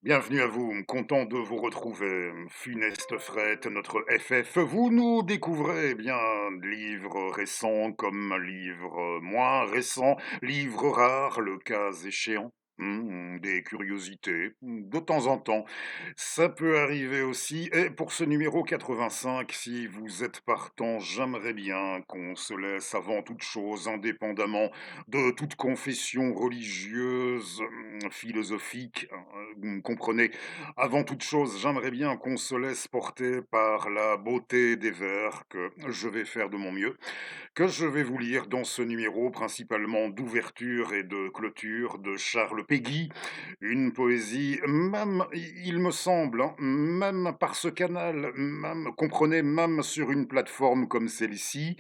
Bienvenue à vous, content de vous retrouver. Funeste Fret, notre FF. Vous nous découvrez, bien, livres récents comme livres moins récents, livres rares, le cas échéant. Des curiosités, de temps en temps. Ça peut arriver aussi. Et pour ce numéro 85, si vous êtes partant, j'aimerais bien qu'on se laisse avant toute chose, indépendamment de toute confession religieuse, philosophique, vous comprenez? Avant toute chose, j'aimerais bien qu'on se laisse porter par la beauté des vers que je vais faire de mon mieux, que je vais vous lire dans ce numéro, principalement d'ouverture et de clôture de Charles Péguy. Une poésie, même, il me semble, hein, même par ce canal, même, comprenez, même sur une plateforme comme celle-ci,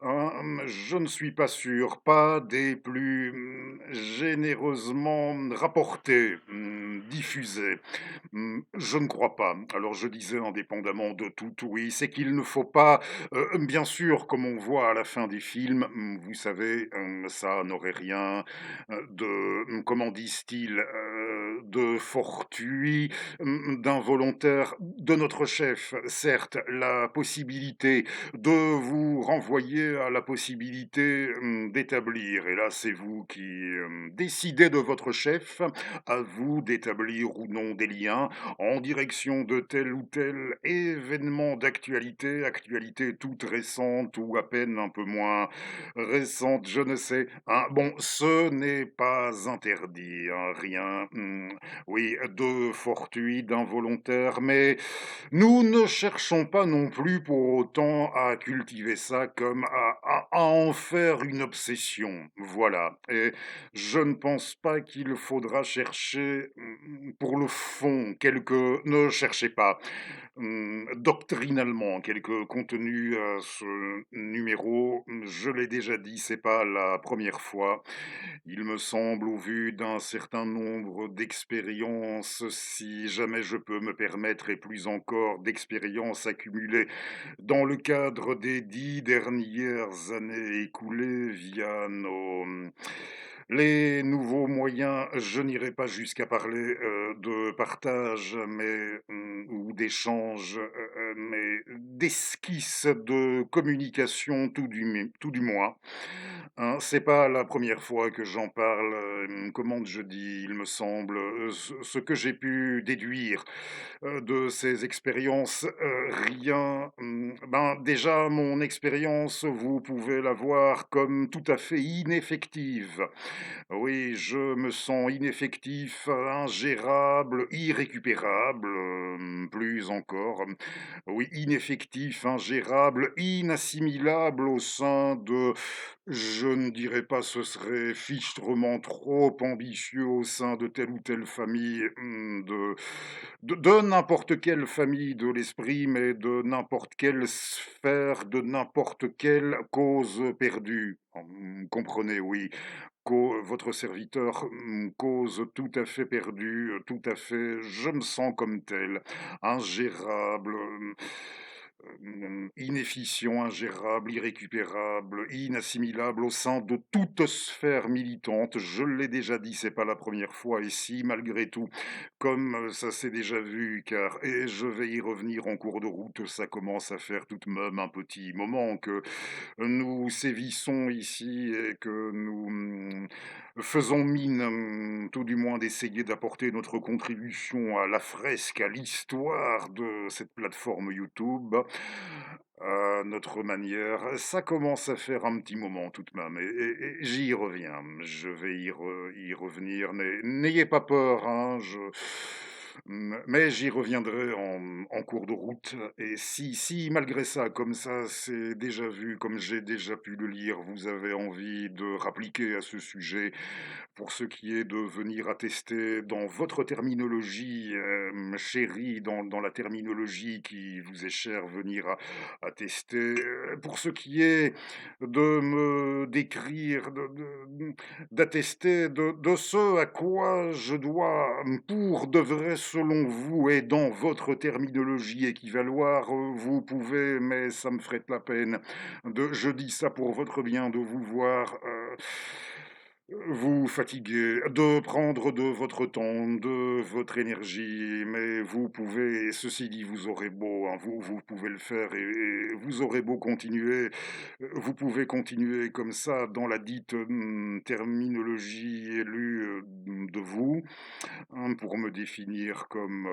je ne suis pas sûr, pas des plus généreusement rapportés, diffusés. Je ne crois pas. Alors je disais indépendamment de tout, oui, c'est qu'il ne faut pas, bien sûr, comme on voit à la fin des films, vous savez, ça n'aurait rien, de, comment disent-ils? De fortuit, d'involontaire de notre chef. Certes, la possibilité de vous renvoyer à la possibilité, d'établir, et là c'est vous qui, décidez de votre chef, à vous d'établir ou non des liens en direction de tel ou tel événement d'actualité, actualité toute récente ou à peine un peu moins récente, je ne sais, hein. Bon, ce n'est pas interdit, hein, rien, oui, de fortuit, d'involontaire, mais nous ne cherchons pas non plus pour autant à cultiver ça comme à en faire une obsession, voilà. Et je ne pense pas qu'il faudra chercher, pour le fond, ne cherchez pas, doctrinalement, quelques contenus à ce numéro. Je l'ai déjà dit, c'est pas la première fois. Il me semble, au vu d'un certain nombre d'expériences, si jamais je peux me permettre, et plus encore d'expériences accumulées dans le cadre des 10 dernières années écoulées via les nouveaux moyens, je n'irai pas jusqu'à parler, de partage, mais, ou d'échange, mais d'esquisse de communication tout du moins. Hein, c'est pas la première fois que j'en parle, comment je dis? Il me semble, ce que j'ai pu déduire, de ces expériences, rien, ben, déjà mon expérience, vous pouvez la voir comme tout à fait ineffective. Oui, je me sens ineffectif, ingérable, irrécupérable, plus encore. Oui, ineffectif, ingérable, inassimilable au sein de, je ne dirais pas, ce serait fichtrement trop ambitieux au sein de telle ou telle famille, de n'importe quelle famille de l'esprit, mais de n'importe quelle sphère, de n'importe quelle cause perdue. Comprenez, oui. Votre serviteur, cause tout à fait perdue, tout à fait, je me sens comme tel, ingérable, inefficient, ingérable, irrécupérable, inassimilable au sein de toute sphère militante. Je l'ai déjà dit, c'est pas la première fois, et si malgré tout, comme ça s'est déjà vu, car, et je vais y revenir en cours de route, ça commence à faire tout de même un petit moment que nous sévissons ici et que nous, faisons mine, tout du moins d'essayer d'apporter notre contribution à la fresque, à l'histoire de cette plateforme YouTube, à notre manière. Ça commence à faire un petit moment tout de même, et j'y reviens. Je vais y revenir. N'ayez pas peur, hein, mais j'y reviendrai en cours de route. Et si malgré ça, comme ça, c'est déjà vu, comme j'ai déjà pu le lire, vous avez envie de rappliquer à ce sujet, pour ce qui est de venir attester dans votre terminologie, chérie, dans la terminologie qui vous est chère, venir attester, pour ce qui est de me décrire, d'attester de ce à quoi je dois, pour de vrai, selon vous et dans votre terminologie équivaloir, vous pouvez, mais ça me ferait de la peine, je dis ça pour votre bien, de vous voir, vous fatiguer, de prendre de votre temps, de votre énergie, mais vous pouvez, ceci dit, vous aurez beau, hein, vous pouvez le faire et vous aurez beau continuer, vous pouvez continuer comme ça dans la dite, terminologie élue, de vous. Pour me définir comme,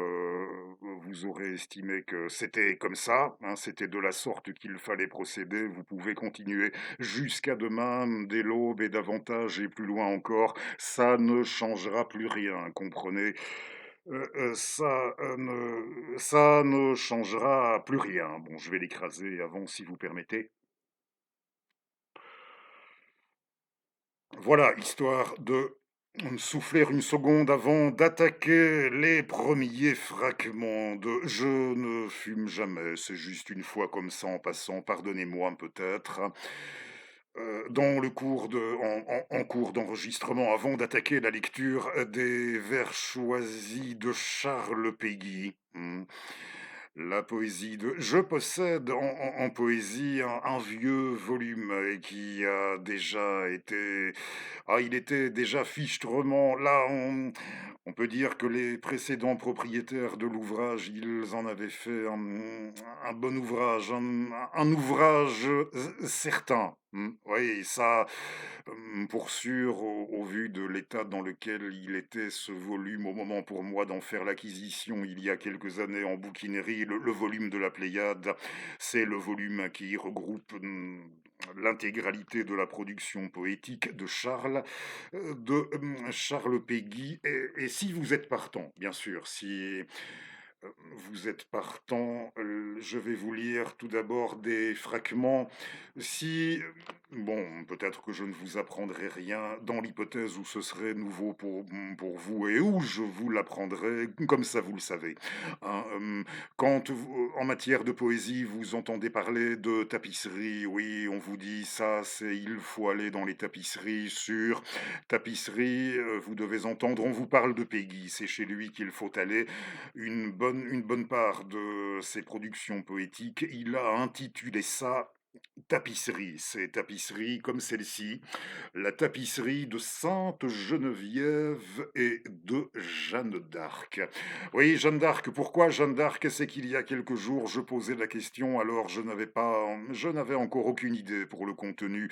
vous aurez estimé que c'était comme ça, hein, c'était de la sorte qu'il fallait procéder. Vous pouvez continuer jusqu'à demain, dès l'aube et davantage et plus loin encore. Ça ne changera plus rien, comprenez? Ça ne changera plus rien. Bon, je vais l'écraser avant, si vous permettez. Voilà, histoire de souffler une seconde avant d'attaquer les premiers fragments de «Je ne fume jamais, c'est juste une fois comme ça en passant, pardonnez-moi peut-être». Dans le cours de en cours d'enregistrement, avant d'attaquer la lecture, des vers choisis de Charles Péguy, la poésie de je possède en poésie un vieux volume, qui a déjà été il était déjà fichtrement là, on peut dire que les précédents propriétaires de l'ouvrage, ils en avaient fait un bon ouvrage, un ouvrage, certain. Oui, ça, pour sûr, au vu de l'état dans lequel il était ce volume au moment pour moi d'en faire l'acquisition il y a quelques années en bouquinerie, le volume de la Pléiade, c'est le volume qui regroupe, l'intégralité de la production poétique de Charles Péguy et si vous êtes partant, bien sûr, si vous êtes partant, je vais vous lire tout d'abord des fragments. Si, bon, peut-être que je ne vous apprendrai rien dans l'hypothèse où ce serait nouveau pour vous et où je vous l'apprendrai, comme ça vous le savez. Hein, quand en matière de poésie, vous entendez parler de tapisserie, oui, on vous dit ça, c'est il faut aller dans les tapisseries sur tapisserie, vous devez entendre, on vous parle de Péguy, c'est chez lui qu'il faut aller une bonne part de ses productions poétiques, il a intitulé ça tapisserie. C'est tapisserie comme celle-ci, la tapisserie de Sainte Geneviève et de Jeanne d'Arc. Oui, Jeanne d'Arc, pourquoi Jeanne d'Arc? C'est qu'il y a quelques jours, je posais la question, alors je n'avais encore aucune idée pour le contenu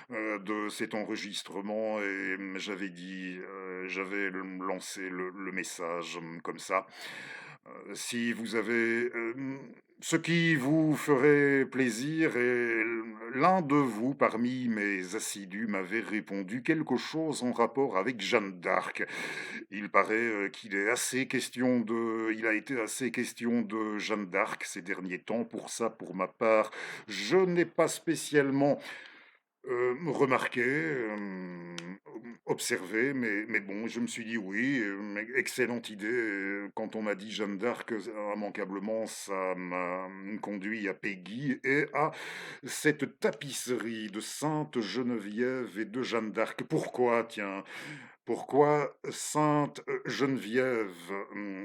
de cet enregistrement et j'avais lancé le message comme ça. Si vous avez ce qui vous ferait plaisir et l'un de vous parmi mes assidus m'avait répondu quelque chose en rapport avec Jeanne d'Arc. Il paraît il a été assez question de Jeanne d'Arc ces derniers temps. Pour ça, pour ma part, je n'ai pas spécialement remarqué, observé, mais bon, je me suis dit: «Oui, excellente idée», quand on m'a dit Jeanne d'Arc, immanquablement, ça m'a, conduit à Péguy et à cette tapisserie de Sainte Geneviève et de Jeanne d'Arc. Pourquoi, tiens? Pourquoi Sainte, Geneviève?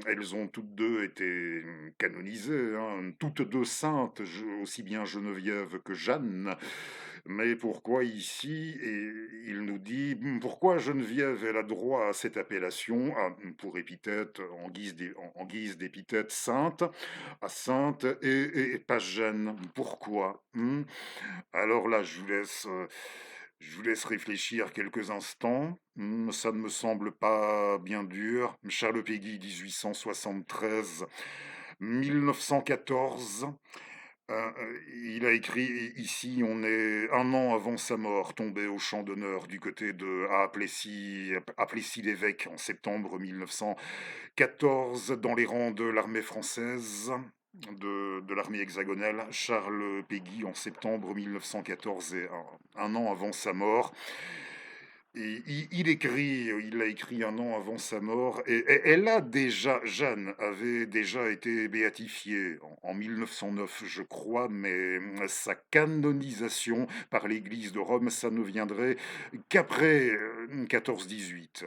Elles ont toutes 2 été, canonisées, hein, toutes 2 saintes, aussi bien Geneviève que Jeanne. Mais pourquoi ici? Et il nous dit: Pourquoi Geneviève, elle a droit à cette appellation, pour épithète, en guise d'épithète sainte, à sainte et pas Jeanne? Pourquoi? Alors là, je vous laisse réfléchir quelques instants. Ça ne me semble pas bien dur. Charles Péguy, 1873-1914. Il a écrit ici, on est un an avant sa mort, tombé au champ d'honneur du côté de à Plessis-l'Évêque en septembre 1914, dans les rangs de l'armée française, de l'armée hexagonale. Charles Péguy en septembre 1914 et un an avant sa mort. Et il a écrit un an avant sa mort, et Jeanne avait déjà été béatifiée en 1909, je crois, mais sa canonisation par l'Église de Rome, ça ne viendrait qu'après 14-18.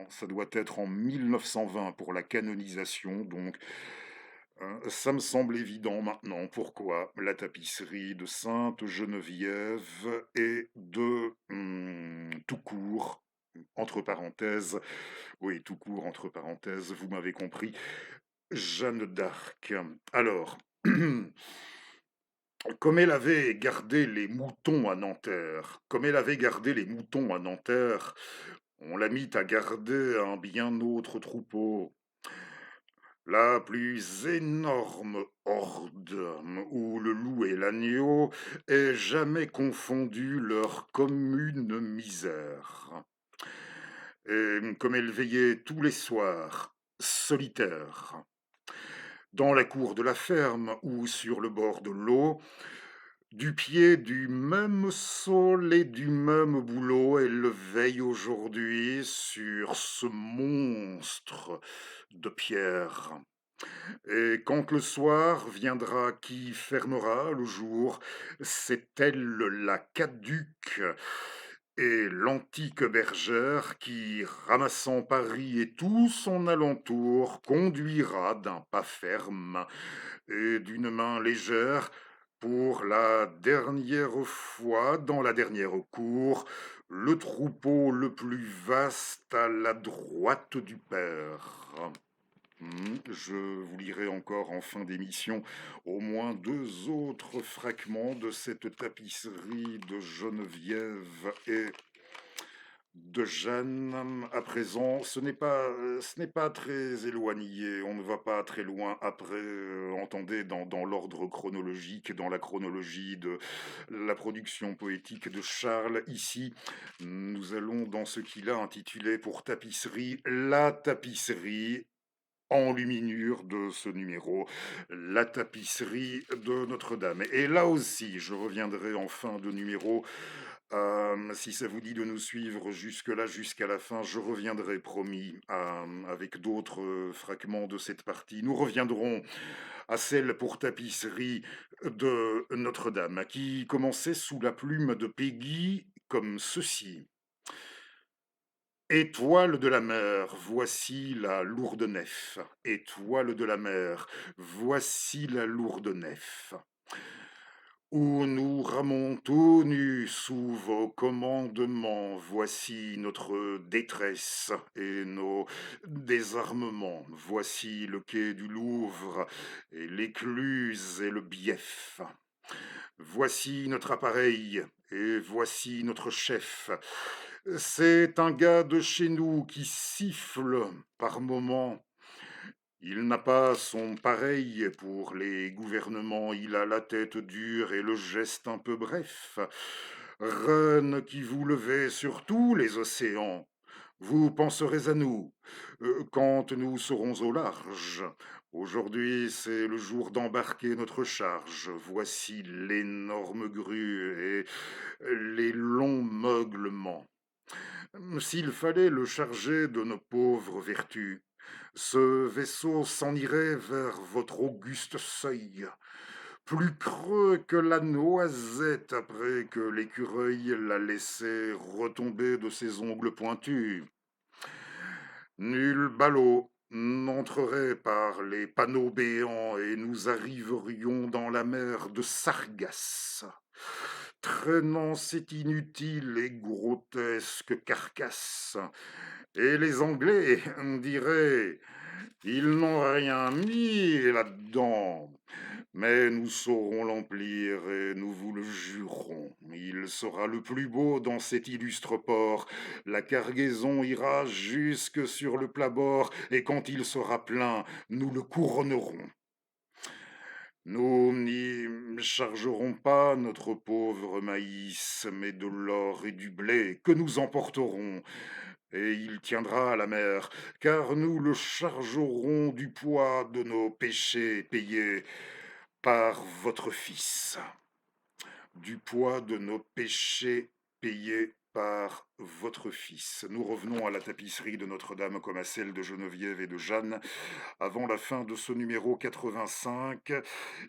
Ça doit être en 1920 pour la canonisation, donc ça me semble évident maintenant pourquoi la tapisserie de Sainte Geneviève et de tout court entre parenthèses, oui, tout court, entre parenthèses, vous m'avez compris, Jeanne d'Arc. Alors, comme elle avait gardé les moutons à Nanterre, on l'a mit à garder un bien autre troupeau, la plus énorme horde où le loup et l'agneau aient jamais confondu leur commune misère. Et comme elle veillait tous les soirs, solitaire, dans la cour de la ferme ou sur le bord de l'eau, du pied du même sol et du même boulot, elle veille aujourd'hui sur ce monstre de pierre. Et quand le soir viendra qui fermera le jour, c'est elle la caduque et l'antique bergère qui, ramassant Paris et tout son alentour, conduira d'un pas ferme et d'une main légère pour la dernière fois dans la dernière cour, le troupeau le plus vaste à la droite du père. Je vous lirai encore en fin d'émission au moins deux autres fragments de cette tapisserie de Geneviève et de Jeanne. À présent, ce n'est pas très éloigné, on ne va pas très loin après, entendez, dans l'ordre chronologique, dans la chronologie de la production poétique de Charles. Ici, nous allons dans ce qu'il a intitulé pour tapisserie, la tapisserie enluminure de ce numéro, la tapisserie de Notre-Dame. Et là aussi, je reviendrai en fin de numéro. Si ça vous dit de nous suivre jusque-là, jusqu'à la fin, je reviendrai, promis, avec d'autres fragments de cette partie. Nous reviendrons à celle pour tapisserie de Notre-Dame, qui commençait sous la plume de Peggy comme ceci. Étoile de la mer, voici la lourde nef. Étoile de la mer, voici la lourde nef. Où nous ramons tout nus sous vos commandements, voici notre détresse et nos désarmements. Voici le quai du Louvre et l'écluse et le bief. Voici notre appareil et voici notre chef. C'est un gars de chez nous qui siffle par moments. Il n'a pas son pareil pour les gouvernements, il a la tête dure et le geste un peu bref. Reine qui vous levez sur tous les océans, vous penserez à nous quand nous serons au large. Aujourd'hui, c'est le jour d'embarquer notre charge. Voici l'énorme grue et les longs meuglements. S'il fallait le charger de nos pauvres vertus, ce vaisseau s'en irait vers votre auguste seuil, plus creux que la noisette après que l'écureuil l'a laissé retomber de ses ongles pointus. Nul ballot n'entrerait par les panneaux béants et nous arriverions dans la mer de Sargasse, traînant cette inutile et grotesque carcasse. Et les Anglais diraient, ils n'ont rien mis là-dedans. Mais nous saurons l'emplir et nous vous le jurons. Il sera le plus beau dans cet illustre port. La cargaison ira jusque sur le plat-bord et quand il sera plein, nous le couronnerons. Nous n'y chargerons pas notre pauvre maïs, mais de l'or et du blé que nous emporterons. Et il tiendra à la mer, car nous le chargerons du poids de nos péchés payés par votre Fils, du poids de nos péchés payés par votre Fils. Nous revenons à la tapisserie de Notre-Dame comme à celle de Geneviève et de Jeanne. Avant la fin de ce numéro 85,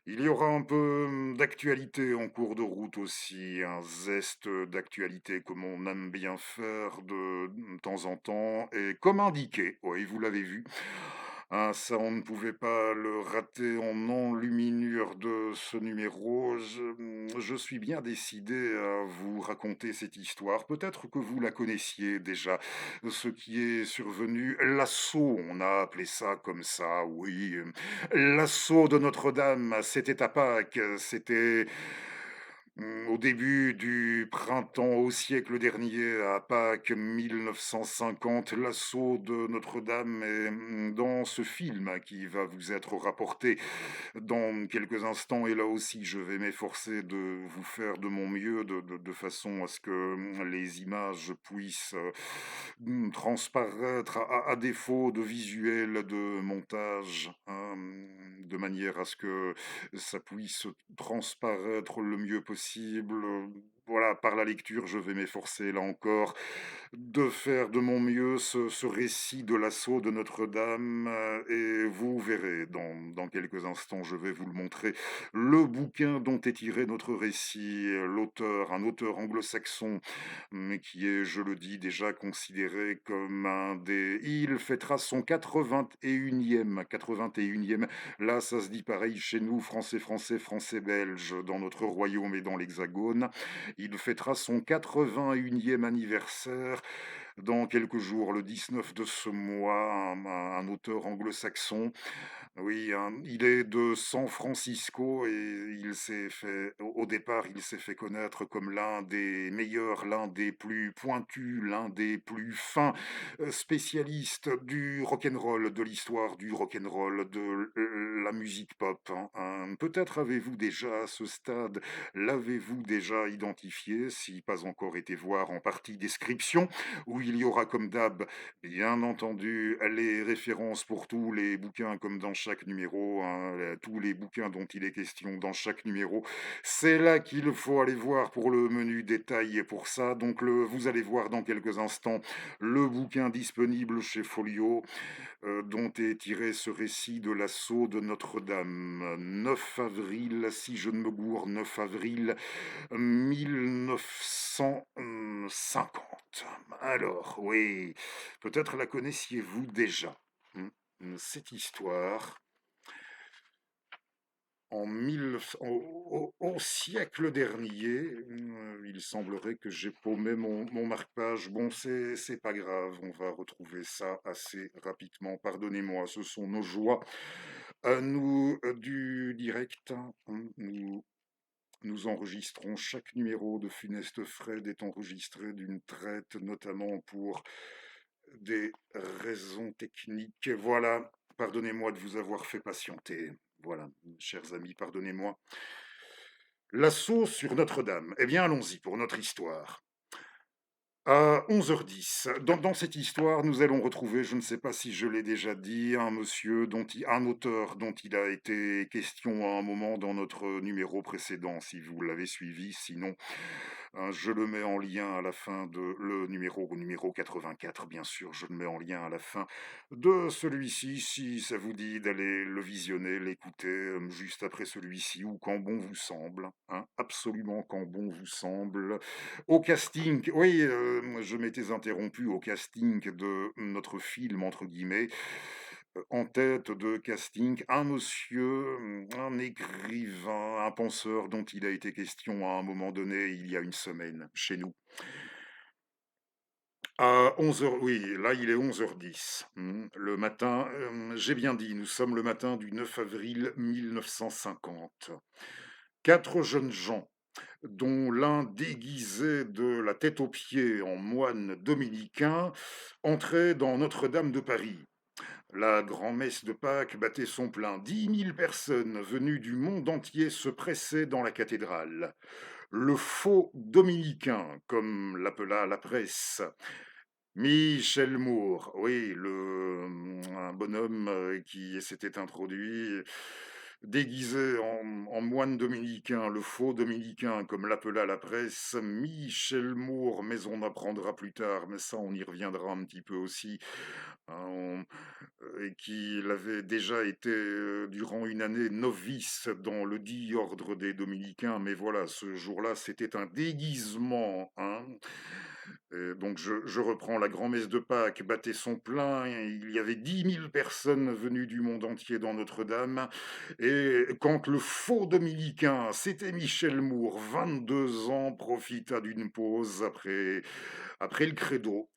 il y aura un peu d'actualité en cours de route aussi, un zeste d'actualité comme on aime bien faire de temps en temps, et comme indiqué, oui, vous l'avez vu, Ah ça, on ne pouvait pas le rater en enluminure de ce numéro. Je suis bien décidé à vous raconter cette histoire. Peut-être que vous la connaissiez déjà. Ce qui est survenu, l'assaut, on a appelé ça comme ça, oui. L'assaut de Notre-Dame, c'était à Pâques, c'était au début du printemps au siècle dernier, à Pâques 1950, l'assaut de Notre-Dame est dans ce film qui va vous être rapporté dans quelques instants. Et là aussi, je vais m'efforcer de vous faire de mon mieux, de façon à ce que les images puissent transparaître à défaut de visuel, de montage, hein, de manière à ce que ça puisse transparaître le mieux possible. Voilà, par la lecture, je vais m'efforcer là encore de faire de mon mieux ce récit de l'assaut de Notre-Dame, et vous verrez dans quelques instants, je vais vous le montrer, le bouquin dont est tiré notre récit, l'auteur, un auteur anglo-saxon, mais qui est, je le dis, déjà considéré comme un des il fêtera son 81e, 81e, là ça se dit pareil chez nous, français, français, français, belge, dans notre royaume et dans l'Hexagone. Il fêtera son 81e anniversaire dans quelques jours, le 19 de ce mois, un auteur anglo-saxon. Oui, il est de San Francisco et il s'est fait, au départ, il s'est fait connaître comme l'un des meilleurs, l'un des plus pointus, l'un des plus fins spécialistes du rock'n'roll, de l'histoire du rock'n'roll, de la musique pop, hein. Peut-être avez-vous déjà à ce stade, l'avez-vous déjà identifié, si pas encore été voir en partie description, où il y aura comme d'hab, bien entendu, les références pour tous les bouquins comme dans chaque numéro, hein, tous les bouquins dont il est question dans chaque numéro. C'est là qu'il faut aller voir pour le menu détail et pour ça. Donc vous allez voir dans quelques instants le bouquin disponible chez Folio, dont est tiré ce récit de l'assaut de Notre-Dame. 9 avril, si je ne me gourre, 9 avril 1950. Alors, oui, peut-être la connaissiez-vous déjà, cette histoire. En 1900 au siècle dernier, il semblerait que j'ai paumé mon marque-page. Bon, c'est pas grave, on va retrouver ça assez rapidement. Pardonnez-moi, ce sont nos joies à nous, du direct, nous enregistrons chaque numéro de Funeste Fred est enregistré d'une traite, notamment pour des raisons techniques. Voilà, pardonnez-moi de vous avoir fait patienter. Voilà, chers amis, pardonnez-moi. L'assaut sur Notre-Dame. Eh bien, allons-y pour notre histoire. À 11h10, dans cette histoire, nous allons retrouver, je ne sais pas si je l'ai déjà dit, un auteur dont il a été question à un moment dans notre numéro précédent, si vous l'avez suivi. Sinon, je le mets en lien à la fin de le numéro 84, bien sûr, je le mets en lien à la fin de celui-ci, si ça vous dit d'aller le visionner, l'écouter juste après celui-ci, ou quand bon vous semble, hein, absolument quand bon vous semble. Au casting, oui, je m'étais interrompu au casting de notre film, entre guillemets, en tête de casting, un monsieur, un écrivain, un penseur dont il a été question à un moment donné, il y a une semaine, chez nous. À 11h, oui, là il est 11h10, le matin, j'ai bien dit, nous sommes le matin du 9 avril 1950. 4 jeunes gens, dont l'un déguisé de la tête aux pieds en moine dominicain, entraient dans Notre-Dame de Paris. La grand-messe de Pâques battait son plein. 10 000 personnes venues du monde entier se pressaient dans la cathédrale. Le faux dominicain, comme l'appela la presse, Michel Moore, oui, un bonhomme qui s'était introduit déguisé en moine dominicain, le faux dominicain, comme l'appela la presse, Michel Moore, mais on apprendra plus tard, mais ça on y reviendra un petit peu aussi, hein, et qu'il avait déjà été durant une année novice dans le dit ordre des dominicains, mais voilà, ce jour-là c'était un déguisement, hein. Et donc je reprends la grand-messe de Pâques battait son plein, et il y avait 10 000 personnes venues du monde entier dans Notre-Dame. Et quand le faux dominicain, c'était Michel Moore, 22 ans, profita d'une pause après le credo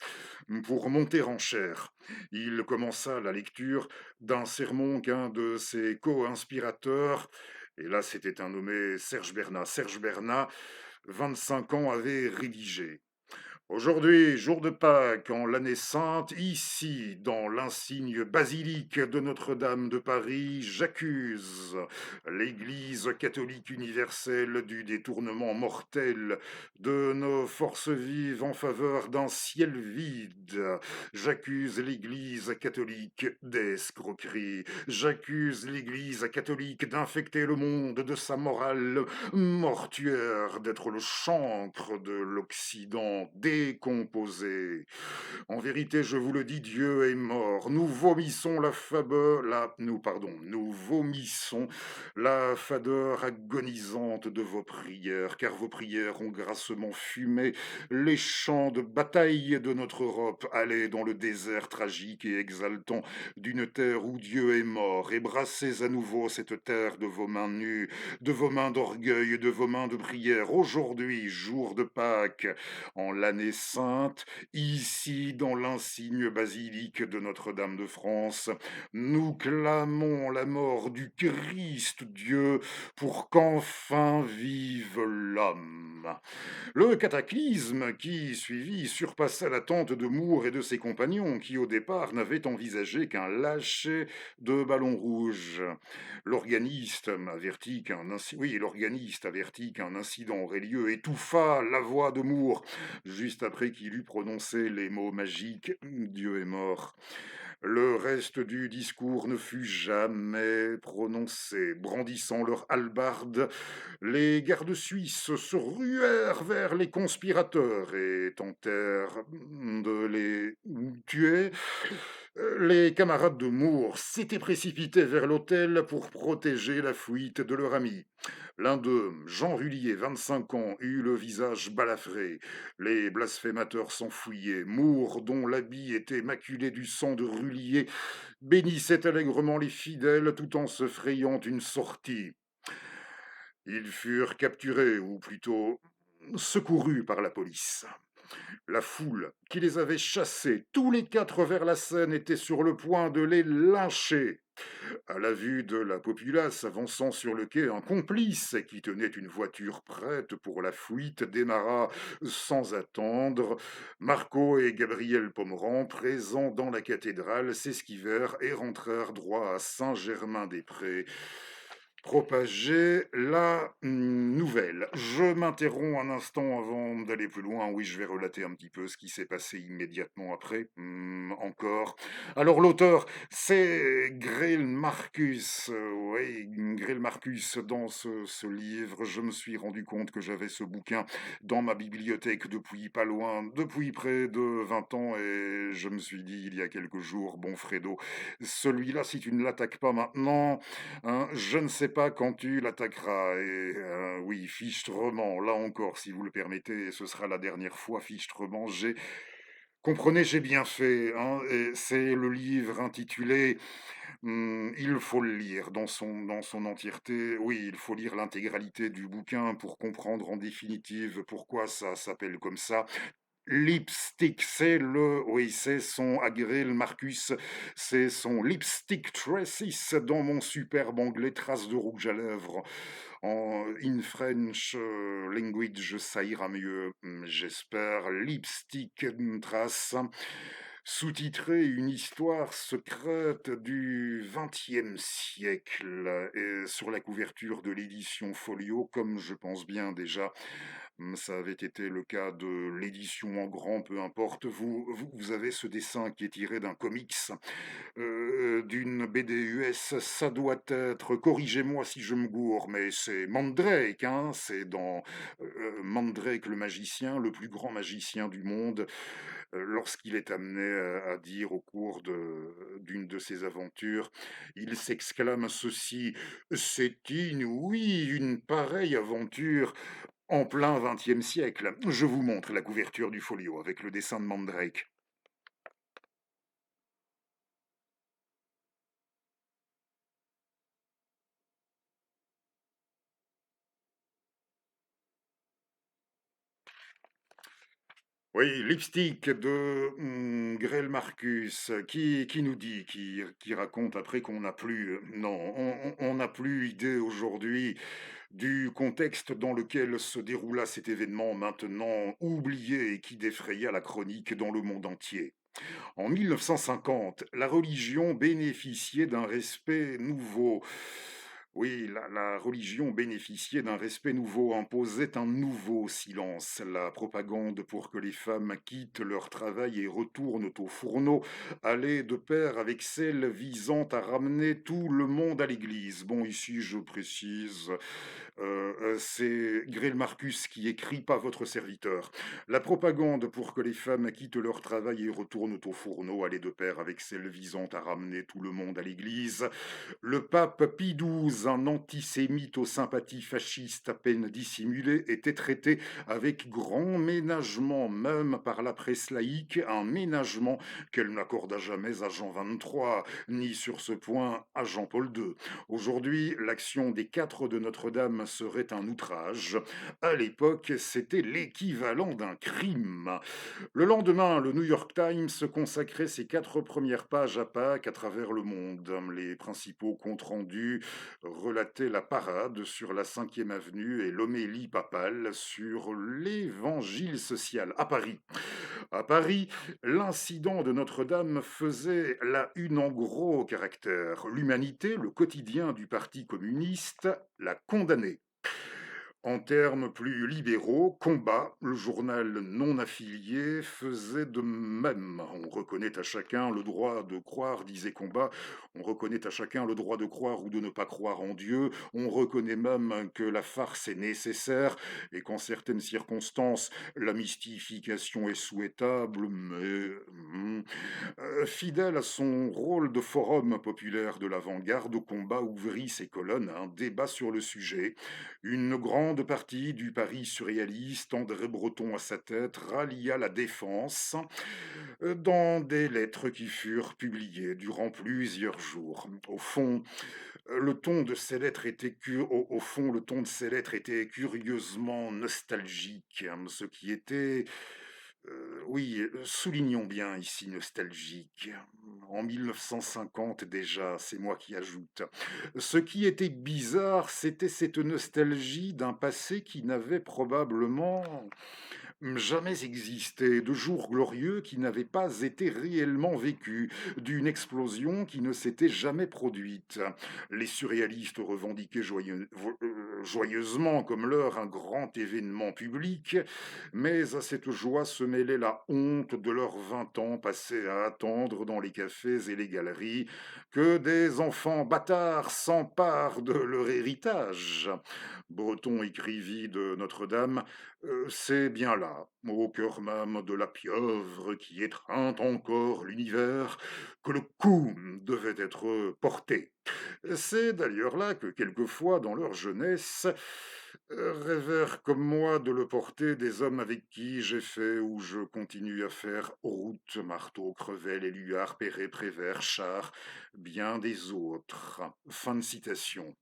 pour monter en chair. Il commença la lecture d'un sermon qu'un de ses co-inspirateurs, et là c'était un nommé Serge Bernat, 25 ans, avait rédigé. Aujourd'hui, jour de Pâques, en l'année sainte, ici, dans l'insigne basilique de Notre-Dame de Paris, j'accuse l'Église catholique universelle du détournement mortel de nos forces vives en faveur d'un ciel vide. J'accuse l'Église catholique d'escroquerie. J'accuse l'Église catholique d'infecter le monde de sa morale mortuaire, d'être le chancre de l'Occident décomposé. En vérité, je vous le dis, Dieu est mort. Nous vomissons nous vomissons la fadeur agonisante de vos prières, car vos prières ont grassement fumé les champs de bataille de notre Europe. Allez dans le désert tragique et exaltant d'une terre où Dieu est mort, et brassez à nouveau cette terre de vos mains nues, de vos mains d'orgueil, de vos mains de prière. Aujourd'hui, jour de Pâques, en l'année sainte, ici dans l'insigne basilique de Notre-Dame de France, nous clamons la mort du Christ Dieu pour qu'enfin vive l'homme. Le cataclysme qui suivit surpassa l'attente de Moore et de ses compagnons qui au départ n'avaient envisagé qu'un lâcher de ballon rouge. L'organiste avertit qu'un incident aurait lieu, étouffa la voix de Moore juste après qu'il eut prononcé les mots magiques Dieu est mort. Le reste du discours ne fut jamais prononcé. Brandissant leur hallebarde, les gardes suisses se ruèrent vers les conspirateurs et tentèrent de les tuer. Les camarades de Moore s'étaient précipités vers l'hôtel pour protéger la fuite de leur ami. L'un d'eux, Jean Rullier, 25 ans, eut le visage balafré. Les blasphémateurs s'enfuyaient. Moore, dont l'habit était maculé du sang de Rullier, bénissait allègrement les fidèles tout en se frayant une sortie. Ils furent capturés, ou plutôt secourus par la police. La foule qui les avait chassés, tous les quatre vers la Seine, était sur le point de les lyncher. À la vue de la populace avançant sur le quai, un complice qui tenait une voiture prête pour la fuite démarra sans attendre. Marco et Gabriel Pomeran, présents dans la cathédrale, s'esquivèrent et rentrèrent droit à Saint-Germain-des-Prés. Propager la nouvelle. Je m'interromps un instant avant d'aller plus loin. Oui, je vais relater un petit peu ce qui s'est passé immédiatement après. Encore. Alors l'auteur, c'est Grail Marcus. Oui, Grail Marcus, dans ce livre, je me suis rendu compte que j'avais ce bouquin dans ma bibliothèque depuis près de 20 ans, et je me suis dit il y a quelques jours, bon Fredo, celui-là, si tu ne l'attaques pas maintenant, hein, je ne sais pas quand tu l'attaqueras. Et oui, Fichtrement, là encore, si vous le permettez, ce sera la dernière fois, Fichtrement, comprenez, j'ai bien fait, hein, et c'est le livre intitulé Il faut le lire dans son entièreté. Oui, il faut lire l'intégralité du bouquin pour comprendre en définitive pourquoi ça s'appelle comme ça. Lipstick, c'est son Agril Marcus, c'est son Lipstick Traces dans mon superbe anglais, traces de rouge à lèvres. En in French language, ça ira mieux, j'espère. Lipstick Trace, sous-titré Une histoire secrète du XXe siècle, et sur la couverture de l'édition Folio, comme je pense bien déjà ça avait été le cas de l'édition en grand, peu importe. Vous avez ce dessin qui est tiré d'un comics, d'une BD-US. Ça doit être, corrigez-moi si je me gourre, mais c'est Mandrake, hein, c'est dans Mandrake le magicien, le plus grand magicien du monde, lorsqu'il est amené à dire au cours d'une de ses aventures, il s'exclame ceci: c'est inouï, une pareille aventure En plein XXe siècle, je vous montre la couverture du folio avec le dessin de Mandrake. Oui, Lipstick de Grêle Marcus, qui nous dit, qui raconte après qu'on n'a plus, non, on n'a plus idée aujourd'hui du contexte dans lequel se déroula cet événement maintenant oublié et qui défraya la chronique dans le monde entier. En 1950, la religion bénéficiait d'un respect nouveau. Oui, la religion bénéficiait d'un respect nouveau, imposait un nouveau silence. La propagande pour que les femmes quittent leur travail et retournent au fourneau allait de pair avec celle visant à ramener tout le monde à l'église. Bon, ici, je précise, c'est Grêle Marcus qui écrit, pas votre serviteur. La propagande pour que les femmes quittent leur travail et retournent au fourneau allait de pair avec celle visant à ramener tout le monde à l'église. Le pape Pie XII, un antisémite aux sympathies fascistes à peine dissimulées, était traité avec grand ménagement, même par la presse laïque, un ménagement qu'elle n'accorda jamais à Jean XXIII, ni sur ce point à Jean-Paul II. Aujourd'hui, l'action des quatre de Notre-Dame serait un outrage. À l'époque, c'était l'équivalent d'un crime. Le lendemain, le New York Times consacrait ses quatre premières pages à Pâques à travers le monde. Les principaux comptes rendus relataient la parade sur la 5e avenue et l'homélie papale sur l'évangile social à Paris. À Paris, l'incident de Notre-Dame faisait la une en gros caractère. L'Humanité, le quotidien du Parti communiste, l'a condamné. En termes plus libéraux, Combat, le journal non affilié, faisait de même. On reconnaît à chacun le droit de croire, disait Combat, on reconnaît à chacun le droit de croire ou de ne pas croire en Dieu, on reconnaît même que la farce est nécessaire et qu'en certaines circonstances, la mystification est souhaitable, mais fidèle à son rôle de forum populaire de l'avant-garde, Combat ouvrit ses colonnes à un débat sur le sujet. Une grande partie du Paris surréaliste, André Breton à sa tête, rallia la défense dans des lettres qui furent publiées durant plusieurs jours. Au fond, le ton de ces lettres était au fond, le ton de ces lettres était curieusement nostalgique, hein, ce qui était oui, soulignons bien ici nostalgique. En 1950 déjà, c'est moi qui ajoute. Ce qui était bizarre, c'était cette nostalgie d'un passé qui n'avait probablement jamais existé, de jours glorieux qui n'avaient pas été réellement vécus, d'une explosion qui ne s'était jamais produite. Les surréalistes revendiquaient joyeusement comme leur un grand événement public, mais à cette joie se mêlait la honte de leurs 20 ans passés à attendre dans les cafés et les galeries que des enfants bâtards s'emparent de leur héritage. Breton écrivit de Notre-Dame: C'est bien là, au cœur même de la pieuvre qui étreint encore l'univers, que le coup devait être porté. C'est d'ailleurs là que quelquefois, dans leur jeunesse, rêvèrent comme moi de le porter des hommes avec qui j'ai fait ou je continue à faire route, Marteau, Crevel, Éluard, Perret, Prévert, Char, bien des autres. Fin de citation.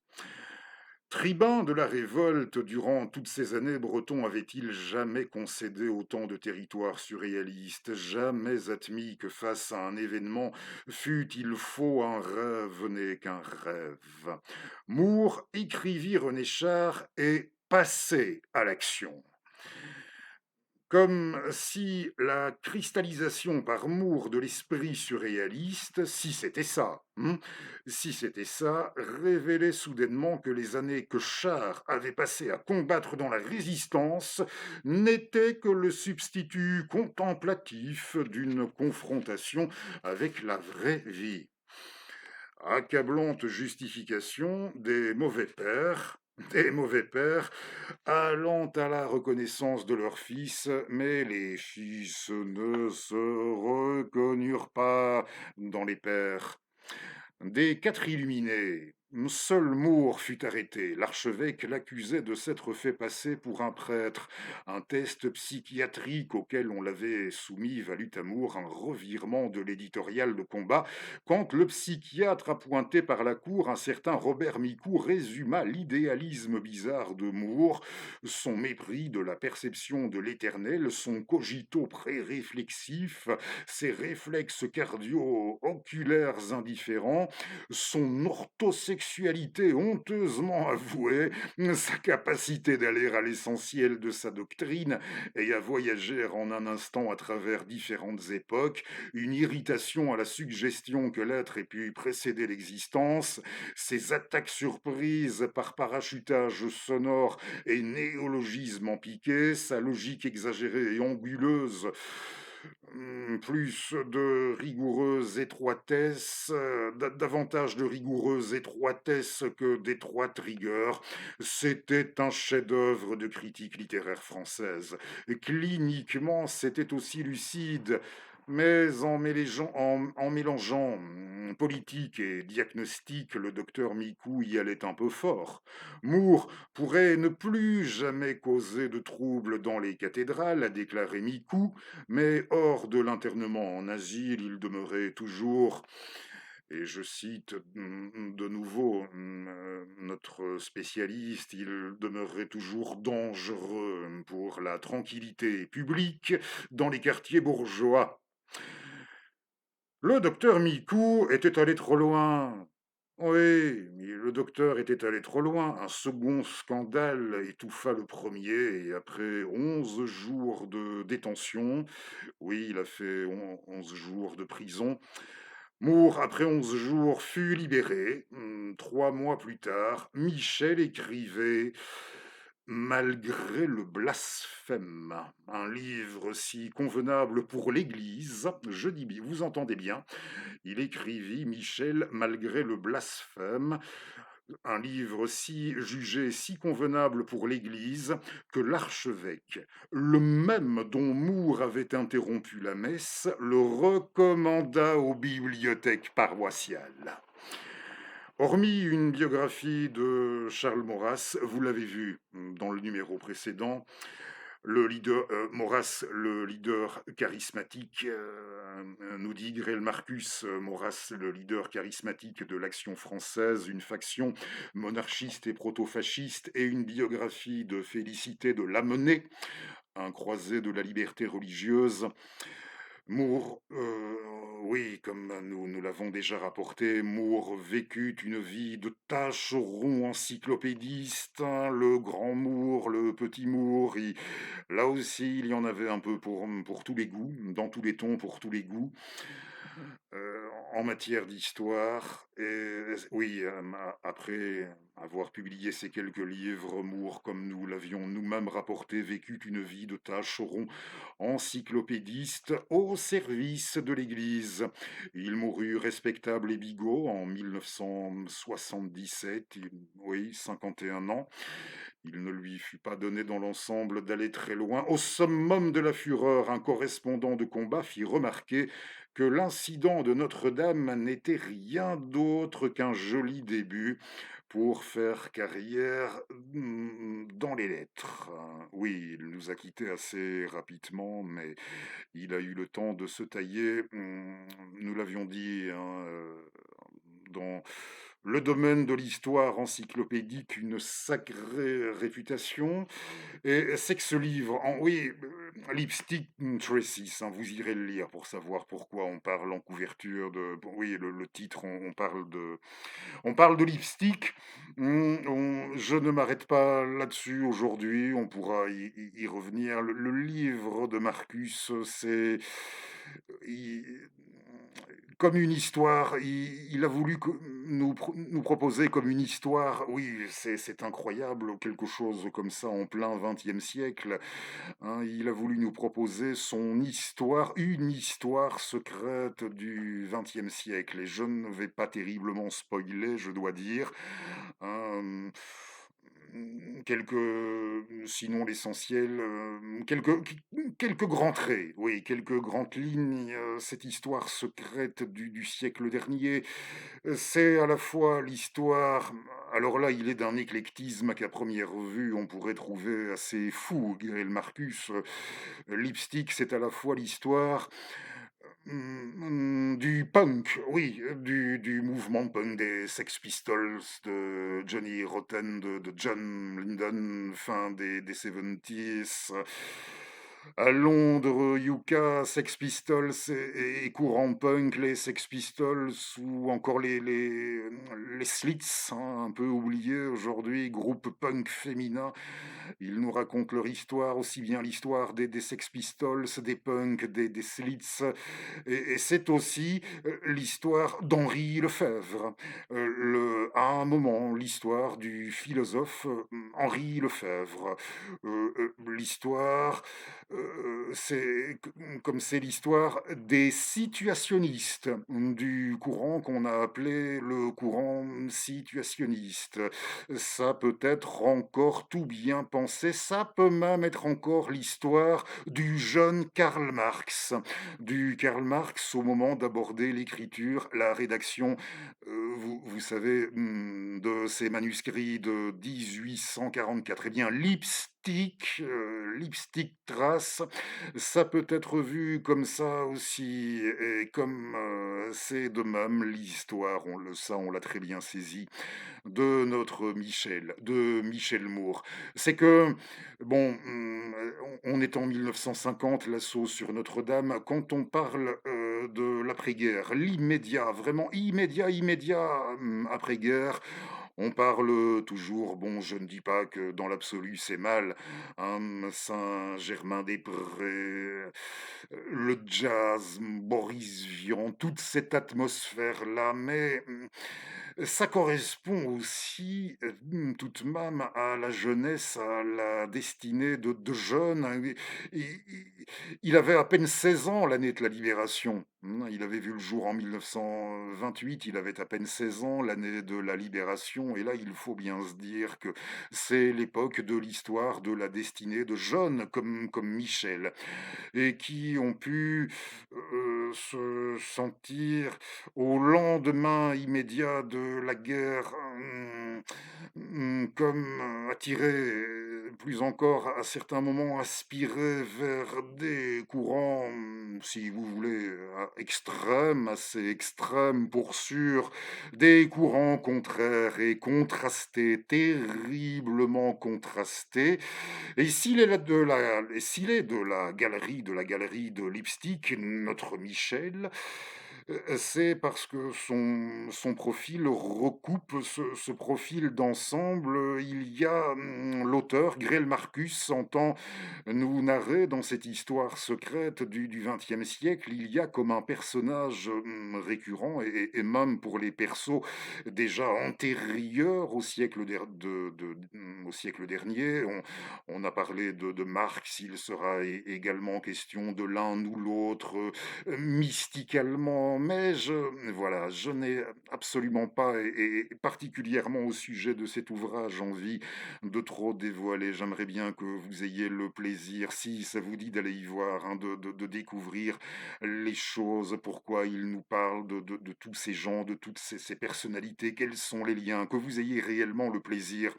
Tribun de la révolte, durant toutes ces années, Breton avait-il jamais concédé autant de territoires surréalistes, jamais admis que face à un événement, fût-il faux, un rêve n'est qu'un rêve. Moore écrivit René Char et passait à l'action. Comme si la cristallisation par Moore de l'esprit surréaliste, si c'était ça, si c'était ça, révélait soudainement que les années que Char avait passées à combattre dans la résistance n'étaient que le substitut contemplatif d'une confrontation avec la vraie vie. Accablante justification des mauvais pères, allant à la reconnaissance de leurs fils, mais les fils ne se reconnurent pas dans les pères. Des quatre illuminés, Seul Moore fut arrêté. L'archevêque l'accusait de s'être fait passer pour un prêtre. Un test psychiatrique auquel on l'avait soumis valut à Moore un revirement de l'éditorial de combat quand le psychiatre appointé par la cour, un certain Robert Micou, résuma l'idéalisme bizarre de Moore, son mépris de la perception de l'éternel, son cogito pré-réflexif, ses réflexes cardio-oculaires indifférents, son orthosexualité honteusement avouée, sa capacité d'aller à l'essentiel de sa doctrine et à voyager en un instant à travers différentes époques, une irritation à la suggestion que l'être ait pu précéder l'existence, ses attaques surprises par parachutage sonore et néologisme en piqué, sa logique exagérée et anguleuse, plus de rigoureuse étroitesse, davantage de rigoureuse étroitesse que d'étroite rigueur. C'était un chef-d'œuvre de critique littéraire française. Cliniquement, c'était aussi lucide, mais en mélangeant politique et diagnostic, le docteur Micou y allait un peu fort. Moore pourrait ne plus jamais causer de troubles dans les cathédrales, a déclaré Micou, mais hors de l'internement en asile, il demeurait toujours, et je cite de nouveau notre spécialiste, il demeurait toujours dangereux pour la tranquillité publique dans les quartiers bourgeois. Le docteur Micou était allé trop loin. Oui, mais le docteur était allé trop loin. Un second scandale étouffa le premier et après 11 jours de détention, oui, il a fait 11 jours de prison. Moore, après 11 jours, fut libéré. 3 mois plus tard, Michel écrivait Malgré le blasphème, un livre si convenable pour l'Église, je dis bien, vous entendez bien, il écrivit Michel Malgré le blasphème, un livre si jugé si convenable pour l'Église que l'archevêque, le même dont Moore avait interrompu la messe, le recommanda aux bibliothèques paroissiales. Hormis une biographie de Charles Maurras, vous l'avez vu dans le numéro précédent, le leader Maurras, le leader charismatique, nous dit Grel Marcus, Maurras, le leader charismatique de l'Action française, une faction monarchiste et proto-fasciste, et une biographie de Félicité de Lamennais, un croisé de la liberté religieuse. Moore, oui, comme nous l'avons déjà rapporté, Moore vécut une vie de tâcheron encyclopédiste, hein, le grand Moore, le petit Moore, là aussi il y en avait un peu pour tous les goûts, dans tous les tons, pour tous les goûts. En matière d'histoire. Et oui, après avoir publié ces quelques livres, Moore, comme nous l'avions nous-mêmes rapporté, vécut une vie de tâcheron encyclopédiste au service de l'Église. Il mourut respectable et bigot en 1977, oui, 51 ans. Il ne lui fut pas donné dans l'ensemble d'aller très loin. Au summum de la fureur, un correspondant de combat fit remarquer que l'incident de Notre-Dame n'était rien d'autre qu'un joli début pour faire carrière dans les lettres. Oui, il nous a quittés assez rapidement, mais il a eu le temps de se tailler, nous l'avions dit, hein, dans le domaine de l'histoire encyclopédique, une sacrée réputation. Et c'est que ce livre, oui, Lipstick Traces, hein, vous irez le lire pour savoir pourquoi on parle en couverture de. Bon, oui, le titre, on parle de lipstick. Je ne m'arrête pas là-dessus aujourd'hui, on pourra y revenir. Le livre de Marcus, c'est. il- Comme une histoire, il a voulu nous proposer comme une histoire, oui, c'est incroyable, quelque chose comme ça en plein XXe siècle, hein. Il a voulu nous proposer son histoire, une histoire secrète du XXe siècle, et je ne vais pas terriblement spoiler, je dois dire, hein. Sinon l'essentiel, quelques grands traits, oui, quelques grandes lignes, cette histoire secrète du siècle dernier, c'est à la fois l'histoire alors là, il est d'un éclectisme qu'à première vue, on pourrait trouver assez fou, Gabriel Marcus. Lipstick, c'est à la fois l'histoire du punk, oui, du mouvement punk des Sex Pistols, de Johnny Rotten, de John Lydon, fin des 70s. À Londres, Yucca, Sex Pistols et courant punk, les Sex Pistols ou encore les Slits, hein, un peu oubliés aujourd'hui, groupe punk féminin. Ils nous racontent leur histoire, aussi bien l'histoire des Sex Pistols, des punks, des Slits, et c'est aussi l'histoire d'Henri Lefebvre. À un moment, l'histoire du philosophe Henri Lefebvre. L'histoire, comme c'est l'histoire des situationnistes, du courant qu'on a appelé le courant situationniste. Ça peut être encore tout bien pensé, ça peut même être encore l'histoire du jeune Karl Marx, du Karl Marx au moment d'aborder l'écriture, la rédaction, vous savez, de ces manuscrits de 1844. Eh bien, Lipstick Trace, ça peut être vu comme ça aussi, et comme c'est de même l'histoire, on l'a très bien saisi, de Michel Moore. C'est que, bon, on est en 1950, l'assaut sur Notre-Dame. Quand on parle de l'après-guerre, l'immédiat, vraiment immédiat après-guerre, on parle toujours, bon, je ne dis pas que dans l'absolu c'est mal, hein, Saint-Germain-des-Prés, le jazz, Boris Vian, toute cette atmosphère-là, mais ça correspond aussi, tout de même à la jeunesse, à la destinée de jeunes, hein. Il avait à peine 16 ans l'année de la Libération, il avait vu le jour en 1928, il avait à peine 16 ans l'année de la Libération et là, il faut bien se dire que c'est l'époque de l'histoire, de la destinée de jeunes comme Michel et qui ont pu, se sentir au lendemain immédiat de la guerre, comme attirés, plus encore à certains moments aspirés vers des courants, si vous voulez, extrêmes, assez extrêmes pour sûr, des courants contraires et contrastés, terriblement contrastés. Et s'il est de la galerie de Lipstick, notre Michel, c'est parce que son profil recoupe ce profil d'ensemble. Il y a, l'auteur, Grêle Marcus, entend nous narrer dans cette histoire secrète du XXe siècle, il y a comme un personnage, récurrent et même pour les persos déjà antérieurs au siècle dernier. On a parlé de Marx, il sera également question de l'un ou l'autre, mystiquement, mais voilà, je n'ai absolument pas, et particulièrement au sujet de cet ouvrage, envie de trop dévoiler. J'aimerais bien que vous ayez le plaisir, si ça vous dit d'aller y voir, hein, de découvrir les choses, pourquoi il nous parle de tous ces gens, de toutes ces personnalités, quels sont les liens, que vous ayez réellement le plaisir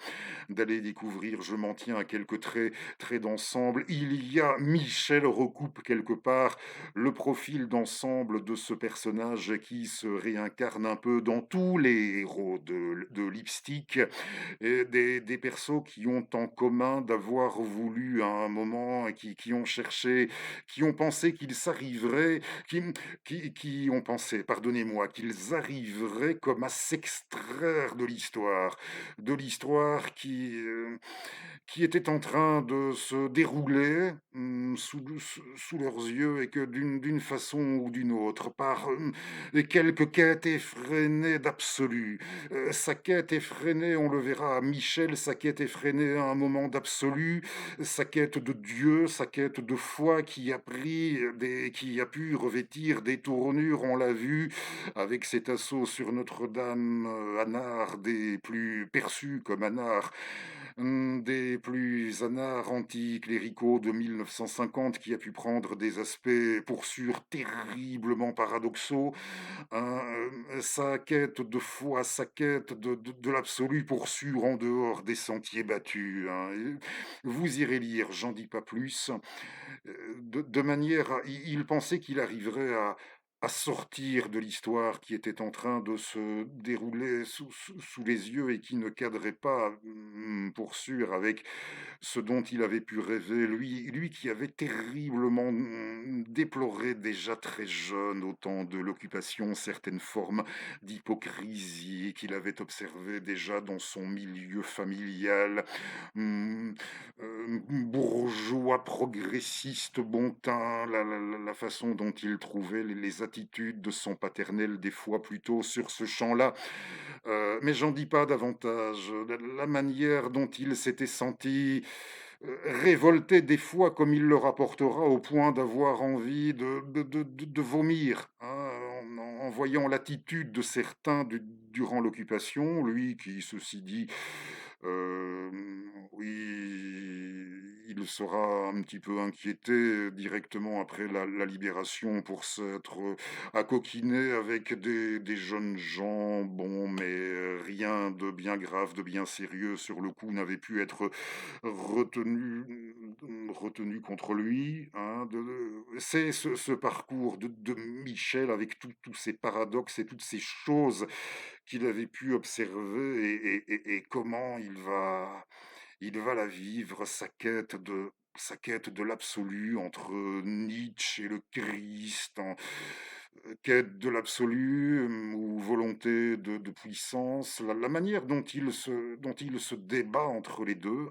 d'aller découvrir. Je m'en tiens à quelques traits d'ensemble. Il y a Michel recoupe quelque part le profil d'ensemble de ce personnage qui se réincarne un peu dans tous les héros de Lipstick, et des persos qui ont en commun d'avoir voulu à un moment, qui ont cherché, qui ont pensé qu'ils s'arriveraient, qui, qui ont pensé, pardonnez-moi, qu'ils arriveraient comme à s'extraire de l'histoire qui était en train de se dérouler sous leurs yeux et que d'une façon ou d'une autre, par et quelque quête effrénée d'absolu. Sa quête effrénée, on le verra à Michel, sa quête effrénée à un moment d'absolu, sa quête de Dieu, sa quête de foi qui a pu revêtir des tournures, on l'a vu, avec cet assaut sur Notre-Dame, anard des plus perçus comme anard, des plus anards anticléricaux de 1950, qui a pu prendre des aspects pour sûr terriblement paradoxaux, sa quête de foi, sa quête de l'absolu pour sûr en dehors des sentiers battus, hein. Et vous irez lire, j'en dis pas plus. De manière à il pensait qu'il arriverait à sortir de l'histoire qui était en train de se dérouler sous les yeux et qui ne cadrait pas, pour sûr, avec ce dont il avait pu rêver, lui qui avait terriblement, déploré déjà très jeune, au temps de l'Occupation, certaines formes d'hypocrisie qu'il avait observées déjà dans son milieu familial. Mmh, Bourgeois progressiste bon teint, la façon dont il trouvait les attitudes de son paternel, des fois plutôt sur ce champ-là. Mais j'en dis pas davantage. La manière dont il s'était senti, révolté des fois, comme il le rapportera, au point d'avoir envie de vomir, hein, en voyant l'attitude de certains durant l'occupation. Lui qui, ceci dit, oui, il sera un petit peu inquiété directement après la libération pour s'être acoquiné avec des jeunes gens, bon, mais rien de bien grave, de bien sérieux sur le coup n'avait pu être retenu contre lui, hein. C'est ce parcours de Michel avec tous ces paradoxes et toutes ces choses qu'il avait pu observer et comment il va la vivre, sa quête de l'absolu entre Nietzsche et le Christ, quête de l'absolu, ou volonté de puissance, la manière dont il se débat entre les 2.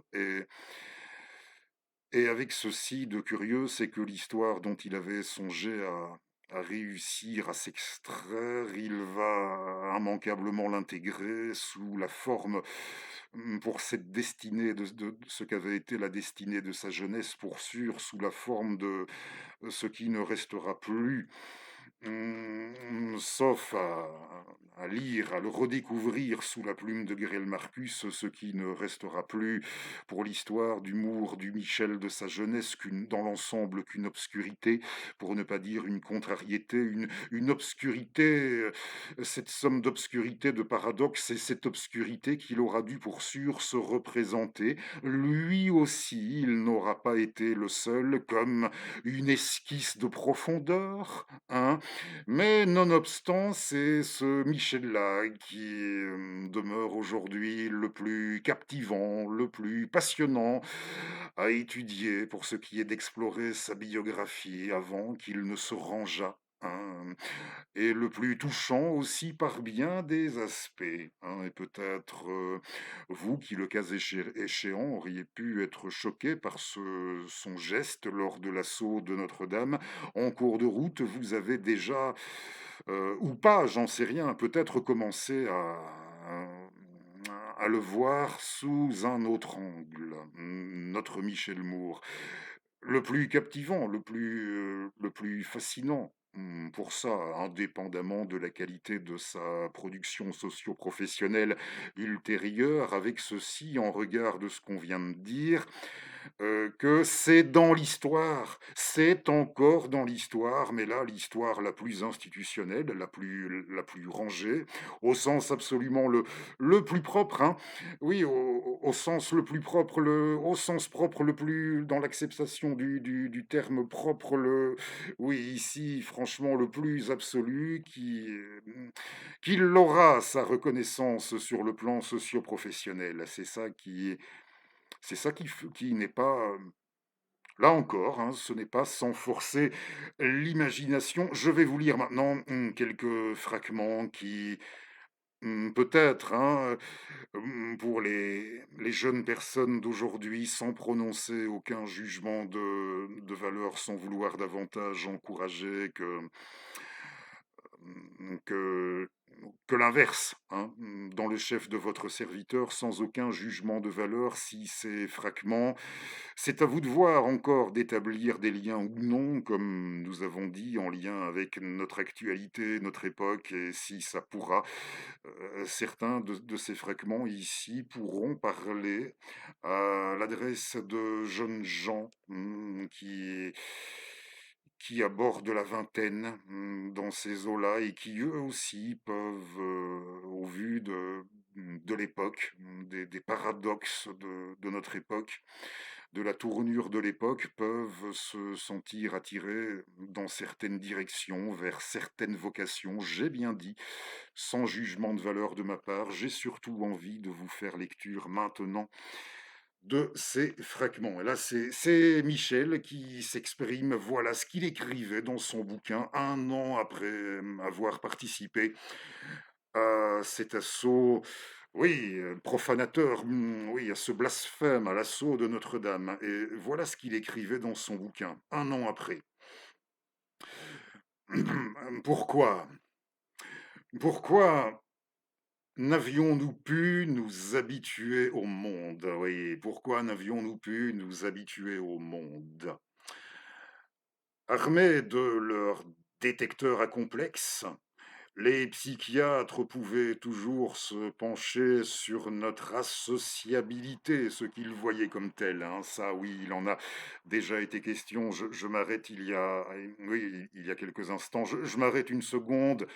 Et avec ceci de curieux, c'est que l'histoire dont il avait songé à réussir à s'extraire, il va immanquablement l'intégrer sous la forme, pour cette destinée de ce qu'avait été la destinée de sa jeunesse, pour sûr, sous la forme de ce qui ne restera plus. Sauf à lire, à le redécouvrir sous la plume de Gabriel Marcus, ce qui ne restera plus pour l'histoire d'humour du Michel de sa jeunesse dans l'ensemble qu'une obscurité, pour ne pas dire une contrariété, une obscurité, cette somme d'obscurité, de paradoxe, et cette obscurité qu'il aura dû pour sûr se représenter. Lui aussi, il n'aura pas été le seul, comme une esquisse de profondeur, hein. Mais nonobstant, c'est ce Michel-là qui, demeure aujourd'hui le plus captivant, le plus passionnant à étudier pour ce qui est d'explorer sa biographie avant qu'il ne se rangeât, hein, et le plus touchant aussi par bien des aspects, hein. Et peut-être, vous qui, le cas échéant, auriez pu être choqué par son geste lors de l'assaut de Notre-Dame, en cours de route, vous avez déjà, ou pas, j'en sais rien, peut-être commencé à le voir sous un autre angle, notre Michel Moore. Le plus captivant, le plus fascinant, pour ça, indépendamment de la qualité de sa production socio-professionnelle ultérieure, avec ceci en regard de ce qu'on vient de dire, que c'est dans l'histoire, c'est encore dans l'histoire, mais là, l'histoire la plus institutionnelle, la plus rangée, au sens absolument le plus propre, hein. Oui, au sens le plus propre, au sens propre le plus, dans l'acceptation du terme propre, oui, ici, franchement, le plus absolu, qu'il aura sa reconnaissance sur le plan socio-professionnel. C'est ça qui n'est pas, là encore, hein, ce n'est pas sans forcer l'imagination. Je vais vous lire maintenant, quelques fragments qui, peut-être, hein, pour les jeunes personnes d'aujourd'hui, sans prononcer aucun jugement de valeur, sans vouloir davantage encourager que l'inverse, hein, dans le chef de votre serviteur, sans aucun jugement de valeur si ces fragments c'est à vous de voir encore d'établir des liens ou non, comme nous avons dit, en lien avec notre actualité, notre époque, et si ça pourra. Certains de ces fragments ici pourront parler à l'adresse de jeunes gens qui abordent la vingtaine dans ces eaux-là et qui eux aussi peuvent, au vu de l'époque, des paradoxes de notre époque, de la tournure de l'époque, peuvent se sentir attirés dans certaines directions, vers certaines vocations. J'ai bien dit, sans jugement de valeur de ma part, j'ai surtout envie de vous faire lecture maintenant de ces fragments. Et là, c'est Michel qui s'exprime. Voilà ce qu'il écrivait dans son bouquin un an après avoir participé à cet assaut, oui, profanateur, oui, à ce blasphème, à l'assaut de Notre-Dame. Et voilà ce qu'il écrivait dans son bouquin un an après. Pourquoi? Pourquoi n'avions-nous pu nous habituer au monde? Oui, pourquoi n'avions-nous pu nous habituer au monde? Armés de leurs détecteurs à complexes, les psychiatres pouvaient toujours se pencher sur notre associabilité, ce qu'ils voyaient comme tel, hein. Ça, oui, il en a déjà été question. Je m'arrête oui, il y a quelques instants. Je m'arrête une seconde.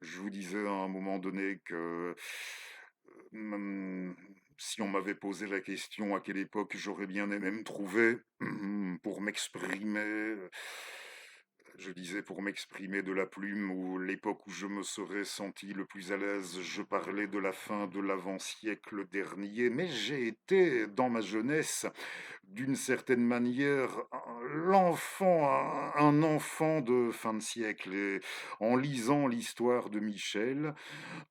Je vous disais à un moment donné que si on m'avait posé la question à quelle époque j'aurais bien aimé me trouver pour m'exprimer, je disais pour m'exprimer de la plume ou l'époque où je me serais senti le plus à l'aise, je parlais de la fin de l'avant-siècle dernier, mais j'ai été dans ma jeunesse d'une certaine manière un enfant de fin de siècle et en lisant l'histoire de Michel,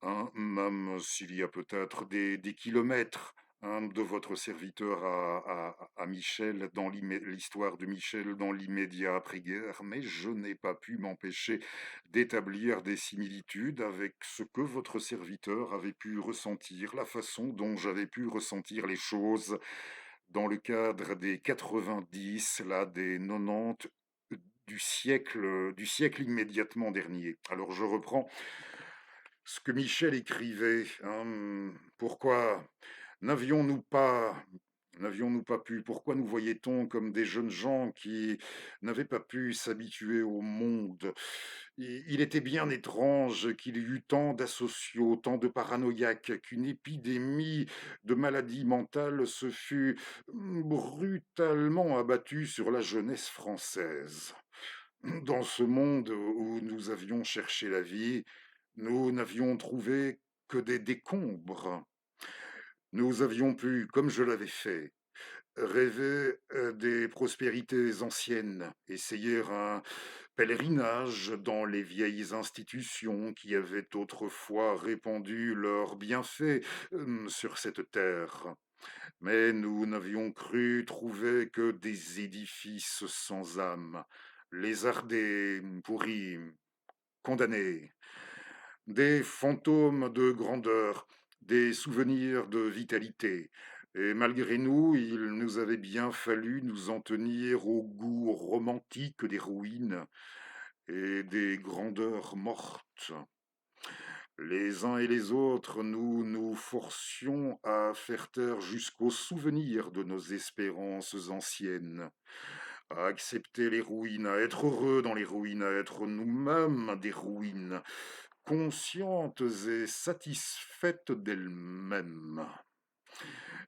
hein, même s'il y a peut-être des kilomètres hein, de votre serviteur à Michel, dans l'histoire de Michel dans l'immédiat après-guerre, mais je n'ai pas pu m'empêcher d'établir des similitudes avec ce que votre serviteur avait pu ressentir, la façon dont j'avais pu ressentir les choses dans le cadre des 90, là, des 90 du siècle immédiatement dernier. Alors je reprends ce que Michel écrivait, hein, pourquoi n'avions-nous pas n'avions-nous pas pu, pourquoi nous voyait-on comme des jeunes gens qui n'avaient pas pu s'habituer au monde? Il était bien étrange qu'il y eût tant d'asociaux, tant de paranoïaques, qu'une épidémie de maladies mentales se fût brutalement abattue sur la jeunesse française. Dans ce monde où nous avions cherché la vie, nous n'avions trouvé que des décombres. Nous avions pu, comme je l'avais fait, rêver des prospérités anciennes, essayer un pèlerinage dans les vieilles institutions qui avaient autrefois répandu leurs bienfaits sur cette terre. Mais nous n'avions cru trouver que des édifices sans âme, lézardés, pourris, condamnés, des fantômes de grandeur, des souvenirs de vitalité. Et malgré nous, il nous avait bien fallu nous en tenir au goût romantique des ruines et des grandeurs mortes. Les uns et les autres, nous nous forcions à faire taire jusqu'aux souvenirs de nos espérances anciennes, à accepter les ruines, à être heureux dans les ruines, à être nous-mêmes des ruines, conscientes et satisfaites d'elles-mêmes.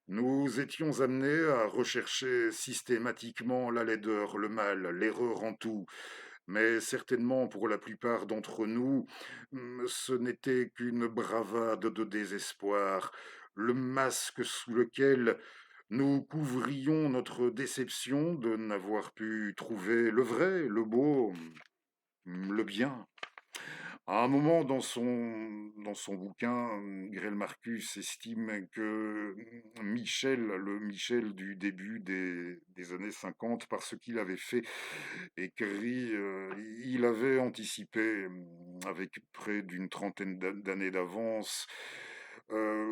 Nous étions amenés à rechercher systématiquement la laideur, le mal, l'erreur en tout, mais certainement pour la plupart d'entre nous, ce n'était qu'une bravade de désespoir, le masque sous lequel nous couvrions notre déception de n'avoir pu trouver le vrai, le beau, le bien. À un moment dans son bouquin, Grêle Marcus estime que le Michel du début des années 50, par ce qu'il avait fait, écrit, il avait anticipé, avec près d'une trentaine d'années d'avance,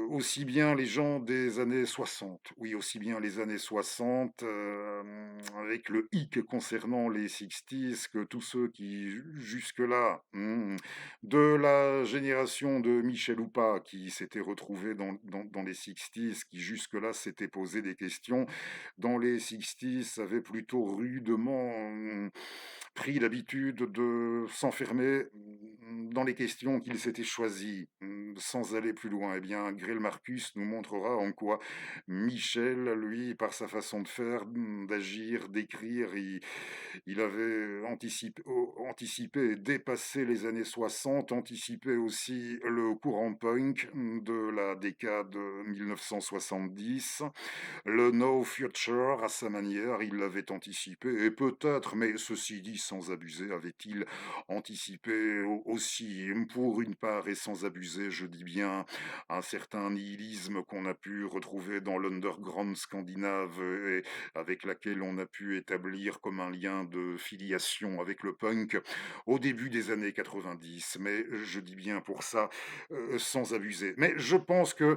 aussi bien les gens des années 60, oui, aussi bien les années 60, avec le hic concernant les 60s, que tous ceux qui jusque-là, de la génération de Michel Houpa, qui s'était retrouvé dans les 60s, qui jusque-là s'était posé des questions, dans les 60s, avaient plutôt rudement pris l'habitude de s'enfermer dans les questions qu'ils s'étaient choisies, sans aller plus loin. Eh bien, Grêle Marcus nous montrera en quoi Michel, lui, par sa façon de faire, d'agir, d'écrire, il avait anticipé et dépassé les années 60, anticipé aussi le courant punk de la décade 1970. Le No Future, à sa manière, il l'avait anticipé, et peut-être, mais ceci dit sans abuser, avait-il anticipé aussi, pour une part et sans abuser, je dis bien, un certain nihilisme qu'on a pu retrouver dans l'underground scandinave et avec laquelle on a pu établir comme un lien de filiation avec le punk au début des années 90. Mais je dis bien pour ça, sans abuser. Mais je pense que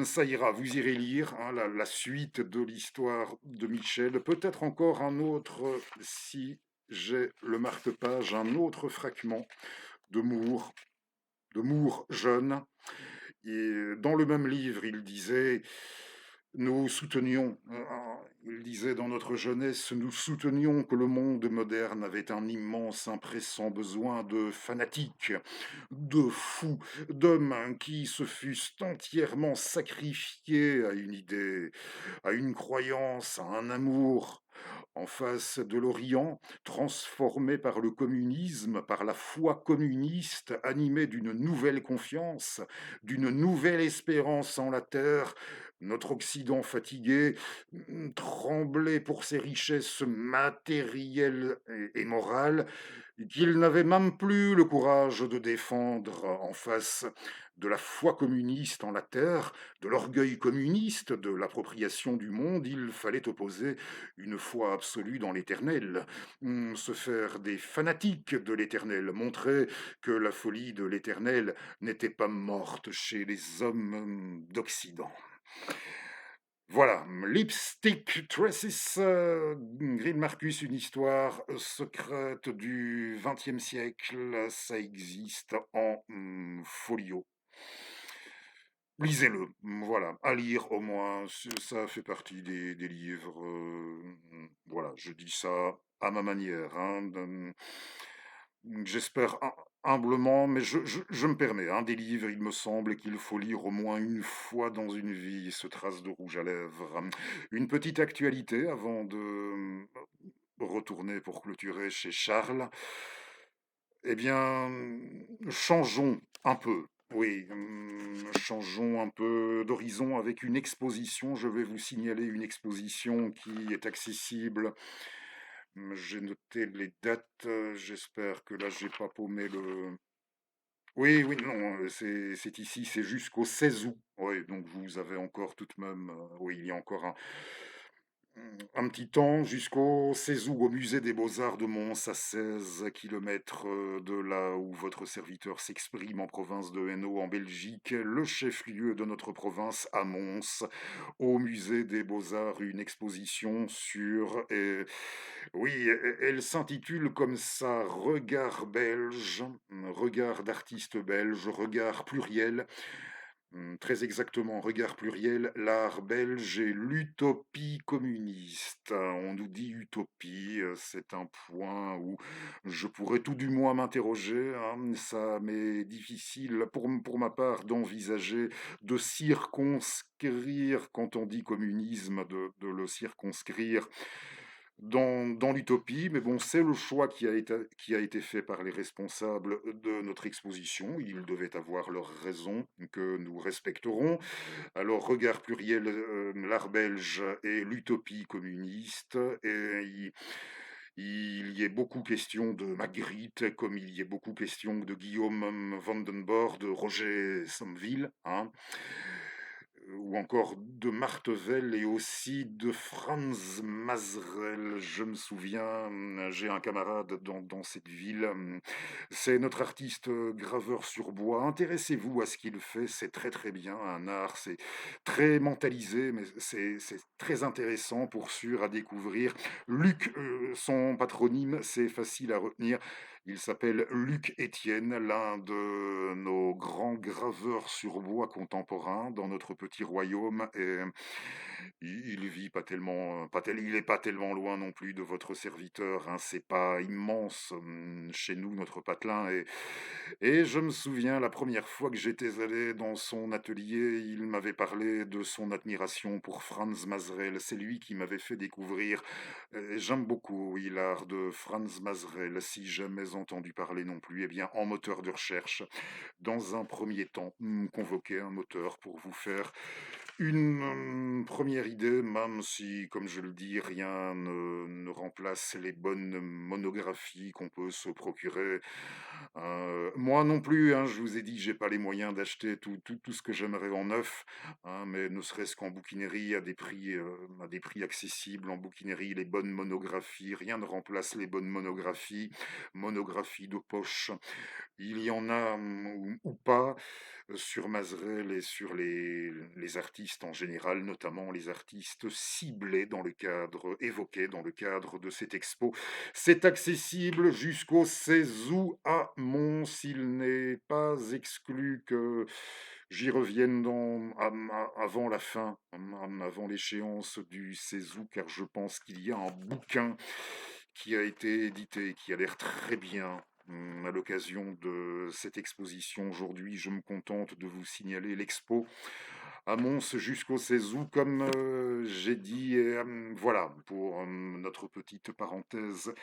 ça ira, vous irez lire hein, la suite de l'histoire de Michel, peut-être encore un autre, si j'ai le marque-page, un autre fragment de Moore, jeune. Et dans le même livre, il disait, nous soutenions, il disait dans notre jeunesse, nous soutenions que le monde moderne avait un immense, impressant besoin de fanatiques, de fous, d'hommes qui se fussent entièrement sacrifiés à une idée, à une croyance, à un amour. En face de l'Orient, transformé par le communisme, par la foi communiste, animé d'une nouvelle confiance, d'une nouvelle espérance en la terre, notre Occident fatigué tremblait pour ses richesses matérielles et morales, qu'il n'avait même plus le courage de défendre en face de la foi communiste en la terre, de l'orgueil communiste, de l'appropriation du monde. Il fallait opposer une foi absolue dans l'éternel, se faire des fanatiques de l'éternel, montrer que la folie de l'éternel n'était pas morte chez les hommes d'Occident. Voilà, Lipstick Traces, Green Marcus, une histoire secrète du XXe siècle, ça existe en folio. Lisez-le, voilà, à lire au moins, ça fait partie des livres, voilà, je dis ça à ma manière, hein, j'espère humblement, mais je me permets, hein, des livres, il me semble qu'il faut lire au moins une fois dans une vie, ce Trace de rouge à lèvres. Une petite actualité avant de retourner pour clôturer chez Charles. Eh bien, changeons un peu. Oui, changeons un peu d'horizon avec une exposition. Je vais vous signaler une exposition qui est accessible. J'ai noté les dates. J'espère que là, j'ai pas paumé le. Oui, oui, non, c'est ici, c'est jusqu'au 16 août. Oui, donc vous avez encore tout de même. Oui, il y a encore un petit temps, jusqu'au 16 août, au musée des Beaux-Arts de Mons, à 16 kilomètres de là où votre serviteur s'exprime en province de Hainaut, en Belgique, le chef-lieu de notre province, à Mons, au musée des Beaux-Arts, une exposition sur... oui, elle s'intitule comme ça, Regard belge, regard d'artiste belge, regard pluriel. Très exactement, regard pluriel, l'art belge et l'utopie communiste. On nous dit utopie, c'est un point où je pourrais tout du moins m'interroger, hein. Ça m'est difficile pour ma part d'envisager de circonscrire, quand on dit communisme, de le circonscrire dans l'utopie, mais bon, c'est le choix qui a été fait par les responsables de notre exposition. Ils devaient avoir leurs raisons que nous respecterons. Alors, regard pluriel, l'art belge et l'utopie communiste. Et il y est beaucoup question de Magritte, comme il y est beaucoup question de Guillaume van den Borre, de Roger Someville, hein, ou encore de Martevel et aussi de Franz Mazerel. Je me souviens, j'ai un camarade dans cette ville, c'est notre artiste graveur sur bois. Intéressez-vous à ce qu'il fait, c'est très très bien, un art, c'est très mentalisé, mais c'est très intéressant pour sûr à découvrir. Luc, son patronyme, c'est facile à retenir. Il s'appelle Luc Étienne, l'un de nos grands graveurs sur bois contemporains dans notre petit royaume. Et il vit pas tellement, il est pas tellement loin non plus de votre serviteur, hein. C'est pas immense chez nous, notre patelin. Et je me souviens, la première fois que j'étais allé dans son atelier, il m'avait parlé de son admiration pour Franz Mazerel. C'est lui qui m'avait fait découvrir. J'aime beaucoup, oui, l'art de Franz Mazerel. Si jamais entendu parler non plus, eh bien, en moteur de recherche, dans un premier temps, convoquer un moteur pour vous faire une première idée, même si, comme je le dis, rien ne remplace les bonnes monographies qu'on peut se procurer. Moi non plus, hein, je vous ai dit, j'ai pas les moyens d'acheter tout ce que j'aimerais en neuf, hein, mais ne serait-ce qu'en bouquinerie, à des prix accessibles, en bouquinerie, les bonnes monographies, rien ne remplace les bonnes monographies, monographies de poche. Il y en a ou pas sur Mazerel et sur les artistes en général, notamment les artistes ciblés dans le cadre, évoqués dans le cadre de cette expo. C'est accessible jusqu'au 16 août à Mons. Il n'est pas exclu que j'y revienne avant la fin, avant l'échéance du 16 août, car je pense qu'il y a un bouquin qui a été édité, qui a l'air très bien. À l'occasion de cette exposition aujourd'hui, je me contente de vous signaler l'expo à Mons jusqu'au 16 août, comme j'ai dit. Et, voilà pour notre petite parenthèse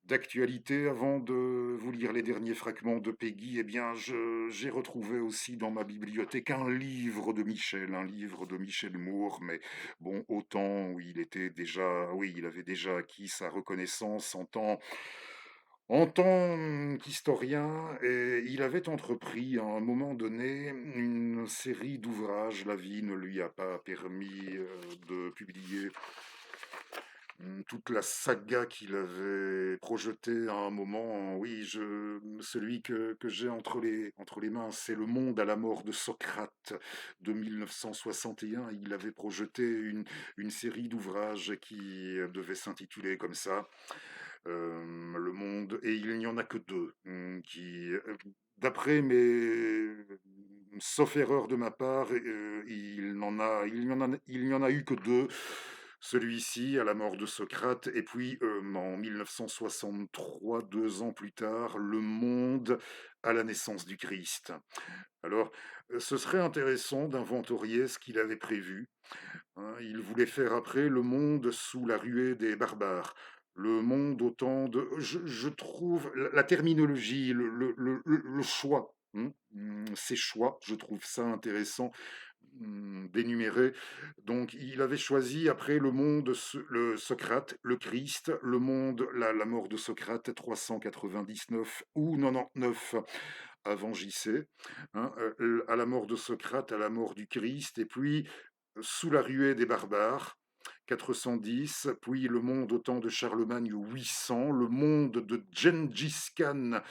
d'actualité. Avant de vous lire les derniers fragments de Peggy, eh bien, j'ai retrouvé aussi dans ma bibliothèque un livre de Michel Moore, mais bon, au temps où il était déjà, oui, il avait déjà acquis sa reconnaissance en tant qu'historien, et il avait entrepris à un moment donné une série d'ouvrages. La vie ne lui a pas permis de publier toute la saga qu'il avait projetée à un moment. Oui, celui que j'ai entre les mains, c'est Le Monde à la mort de Socrate de 1961. Il avait projeté une série d'ouvrages qui devait s'intituler comme ça, Le Monde, et il n'y en a que deux d'après mes... Sauf erreur de ma part, il n'y en a eu que deux. Celui-ci, à la mort de Socrate, et puis en 1963, 2 ans plus tard, Le Monde à la naissance du Christ. Alors, ce serait intéressant d'inventorier ce qu'il avait prévu, hein. Il voulait faire après le monde sous la ruée des barbares. Le monde autant de... Je trouve la terminologie, le choix, ces choix, je trouve ça intéressant d'énumérer. Donc, il avait choisi après le monde, le Socrate, le Christ, le monde, la mort de Socrate, 399 ou 99 avant JC, hein, à la mort de Socrate, à la mort du Christ, et puis sous la ruée des barbares, 410, puis le monde au temps de Charlemagne, 800, le monde de Gengis Khan,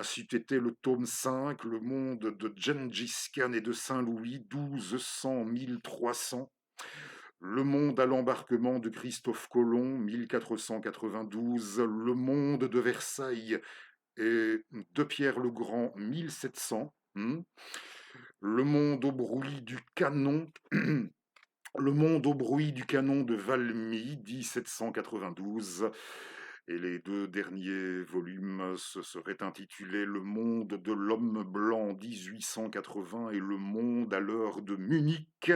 c'eût été le tome 5, le monde de Gengis Khan et de Saint-Louis, 1200, 1300, le monde à l'embarquement de Christophe Colomb, 1492, le monde de Versailles et de Pierre le Grand, 1700, le monde au bruit du canon, le monde au bruit du canon de Valmy, 1792. Et les deux derniers volumes se seraient intitulés Le monde de l'homme blanc, 1880, et Le monde à l'heure de Munich,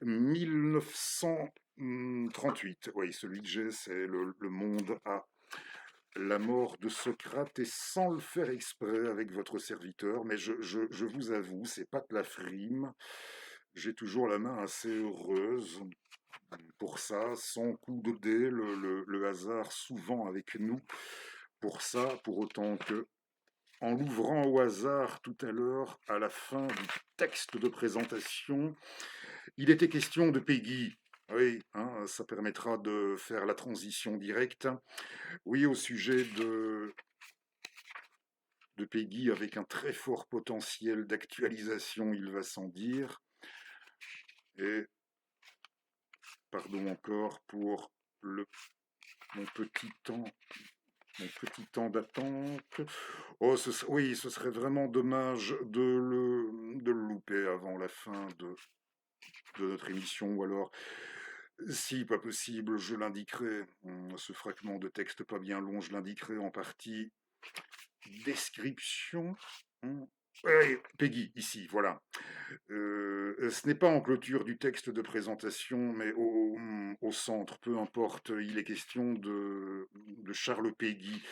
1938. Oui, celui que j'ai, c'est le monde à la mort de Socrate, et sans le faire exprès avec votre serviteur, mais je vous avoue, c'est pas de la frime. J'ai toujours la main assez heureuse pour ça, sans coup de dé, le hasard souvent avec nous, pour ça, pour autant que, en l'ouvrant au hasard tout à l'heure, à la fin du texte de présentation, il était question de Peggy. Oui, hein, ça permettra de faire la transition directe. Oui, au sujet de Peggy, avec un très fort potentiel d'actualisation, il va sans dire. Et pardon encore pour le, mon petit temps mon petit temps d'attente. Oh, oui, ce serait vraiment dommage de le louper avant la fin de notre émission, ou alors, si pas possible, je l'indiquerai, ce fragment de texte pas bien long, je l'indiquerai en partie description. Ouais, Peggy, ici, voilà. Ce n'est pas en clôture du texte de présentation, mais au centre, peu importe, il est question de Charles Péguy.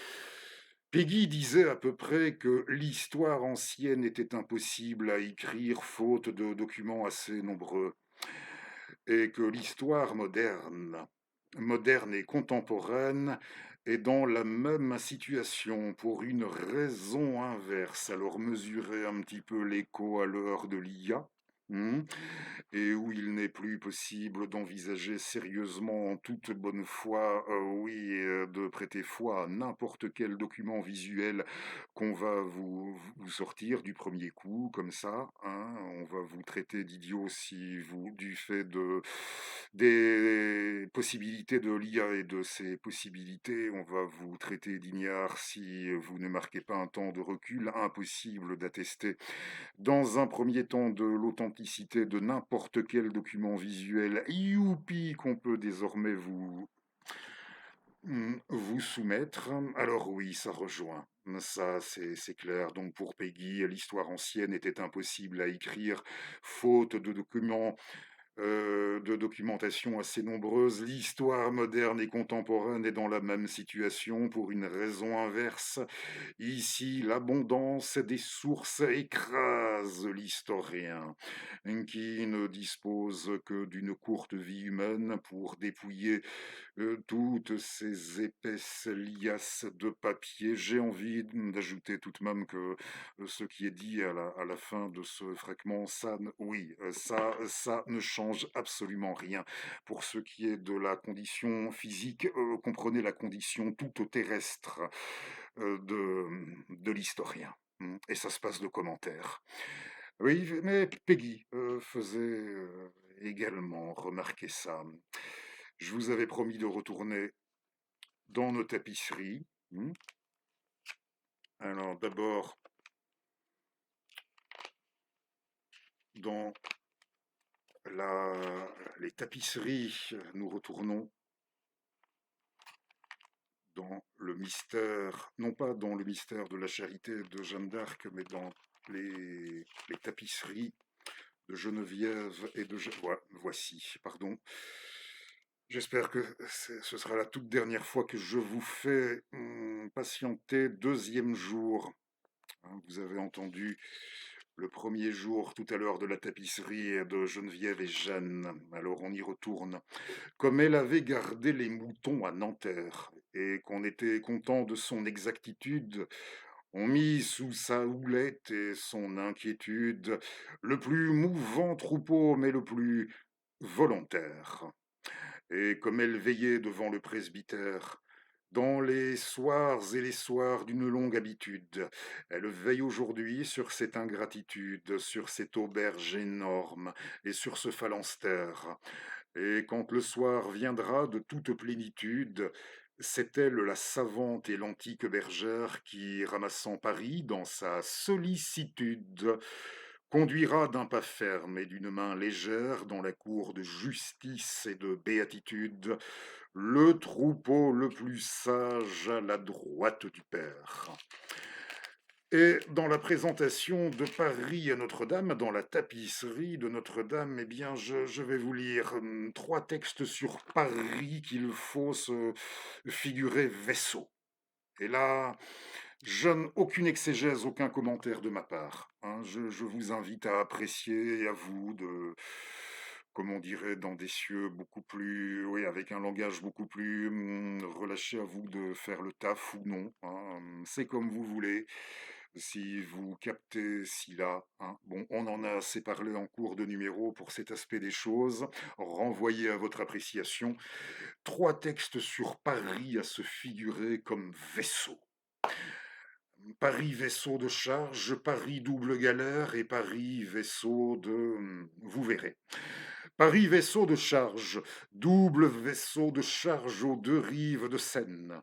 Péguy disait à peu près que l'histoire ancienne était impossible à écrire faute de documents assez nombreux, et que l'histoire moderne et contemporaine, est dans la même situation pour une raison inverse. Alors mesurez un petit peu l'écho à l'heure de l'IA. Et où il n'est plus possible d'envisager sérieusement en toute bonne foi, oui, de prêter foi à n'importe quel document visuel qu'on va vous sortir du premier coup, comme ça, hein. On va vous traiter d'idiot si vous, du fait des possibilités de l'IA et de ses possibilités, on va vous traiter d'ignare si vous ne marquez pas un temps de recul. Impossible d'attester dans un premier temps de l'authenticité de n'importe quel document visuel, youpi, qu'on peut désormais vous soumettre. Alors oui, ça rejoint. Ça, c'est clair. Donc pour Peggy, l'histoire ancienne était impossible à écrire, faute de documentation assez nombreuse. L'histoire moderne et contemporaine est dans la même situation pour une raison inverse. Ici, l'abondance des sources écrase l'historien, qui ne dispose que d'une courte vie humaine pour dépouiller toutes ces épaisses liasses de papier. J'ai envie d'ajouter tout de même que ce qui est dit à la fin de ce fragment, oui, ça ne change absolument rien. Pour ce qui est de la condition physique, comprenez la condition toute terrestre de l'historien. Et ça se passe de commentaires. Oui, mais Peggy faisait également remarquer ça. Je vous avais promis de retourner dans nos tapisseries. Alors d'abord, dans les tapisseries, nous retournons dans le mystère, non pas dans le mystère de la charité de Jeanne d'Arc, mais dans les tapisseries de Geneviève et de... Voici, pardon. J'espère que ce sera la toute dernière fois que je vous fais patienter. Deuxième jour. Vous avez entendu le premier jour tout à l'heure de la tapisserie de Geneviève et Jeanne. Alors on y retourne. Comme elle avait gardé les moutons à Nanterre et qu'on était content de son exactitude, on mit sous sa houlette et son inquiétude le plus mouvant troupeau, mais le plus volontaire. Et comme elle veillait devant le presbytère, dans les soirs et les soirs d'une longue habitude, elle veille aujourd'hui sur cette ingratitude, sur cette auberge énorme et sur ce phalanstère. Et quand le soir viendra de toute plénitude, c'est elle la savante et l'antique bergère qui, ramassant Paris dans sa sollicitude, conduira d'un pas ferme et d'une main légère dans la cour de justice et de béatitude le troupeau le plus sage à la droite du Père. Et dans la présentation de Paris à Notre-Dame, dans la tapisserie de Notre-Dame, eh bien, je vais vous lire 3 textes sur Paris qu'il faut se figurer vaisseau. Et là, aucune exégèse, aucun commentaire de ma part. Je vous invite à apprécier et à vous comme on dirait, dans des cieux beaucoup plus, oui, avec un langage beaucoup plus relâché, à vous de faire le taf ou non, hein, c'est comme vous voulez. Si vous captez, si là, hein. Bon, on en a assez parlé en cours de numéro pour cet aspect des choses. Renvoyez à votre appréciation. Trois textes sur Paris à se figurer comme vaisseau. Paris vaisseau de charge, Paris double galère et Paris vaisseau de... Vous verrez. Paris vaisseau de charge, double vaisseau de charge aux deux rives de Seine.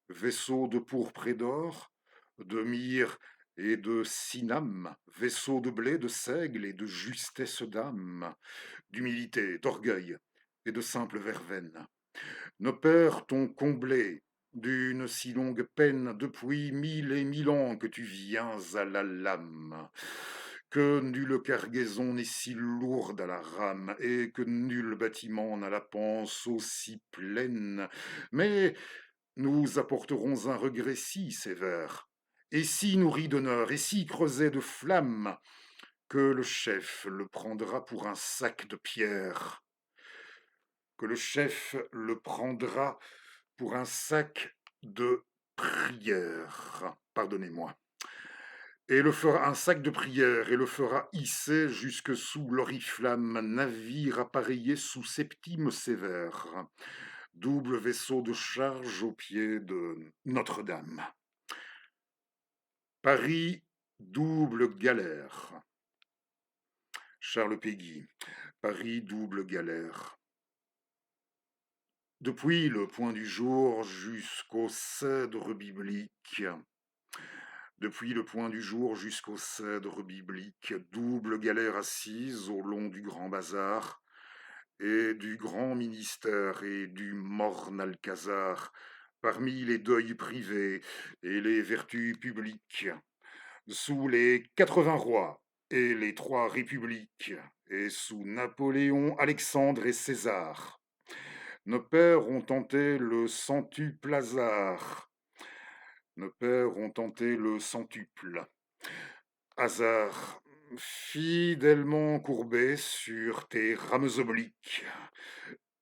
Vaisseau de pourpre et d'or, de myrrhe et de cinam, vaisseau de blé, de seigle et de justesse d'âme, d'humilité, d'orgueil et de simple verveine. Nos pères t'ont comblé d'une si longue peine depuis 1000 et 1000 ans que tu viens à la lame. Que nulle cargaison n'est si lourde à la rame, et que nul bâtiment n'a la panse aussi pleine. Mais nous apporterons un regret si sévère, et si nourri d'honneur, et si creusé de flamme, que le chef le prendra pour un sac de pierre. Que le chef le prendra pour un sac de prière. Pardonnez-moi. Et le fera un sac de prière, et le fera hisser jusque sous l'oriflamme, navire appareillé sous septime sévère, double vaisseau de charge au pied de Notre-Dame. Paris, double galère. Charles Péguy. Paris, double galère. Depuis le point du jour jusqu'au cèdre biblique. Depuis le point du jour jusqu'au cèdre biblique, double galère assise au long du grand bazar, et du grand ministère et du morne alcazar, parmi les deuils privés et les vertus publiques, sous les 80 rois et les 3 républiques, et sous Napoléon, Alexandre et César. Nos pères ont tenté le centuple hasard. Nos pères ont tenté le centuple hasard, fidèlement courbés sur tes rames obliques,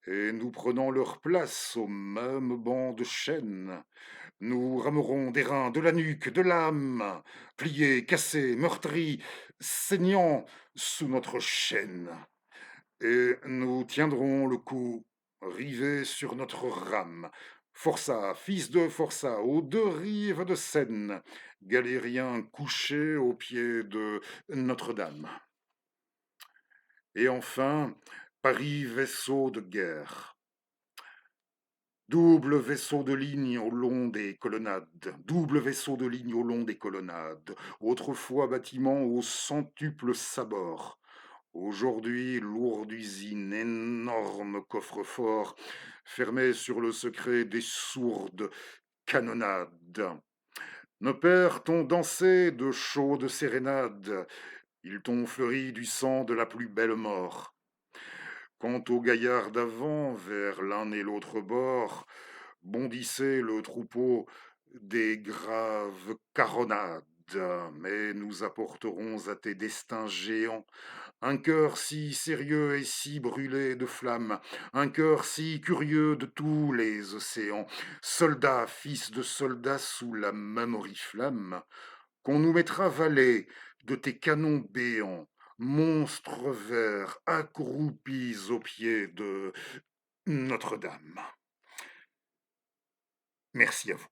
et nous prenant leur place au même banc de chêne, nous ramerons des reins, de la nuque, de l'âme, pliés, cassés, meurtris, saignants sous notre chaîne. Et nous tiendrons le coup, rivés sur notre rame. Forçat, fils de Forçat, aux deux rives de Seine, galérien couché au pied de Notre-Dame. Et enfin, Paris vaisseau de guerre. Double vaisseau de ligne au long des colonnades, double vaisseau de ligne au long des colonnades, autrefois bâtiment aux centuples sabords, aujourd'hui lourde usine, énorme coffre-fort, fermé sur le secret des sourdes canonnades. Nos pères t'ont dansé de chaudes sérénades, ils t'ont fleuri du sang de la plus belle mort. Quant aux gaillards d'avant, vers l'un et l'autre bord, bondissait le troupeau des graves caronades. Mais nous apporterons à tes destins géants un cœur si sérieux et si brûlé de flamme, un cœur si curieux de tous les océans, soldats, fils de soldats sous la même oriflamme, qu'on nous mettra valet de tes canons béants, monstres verts accroupis aux pieds de Notre-Dame. Merci à vous.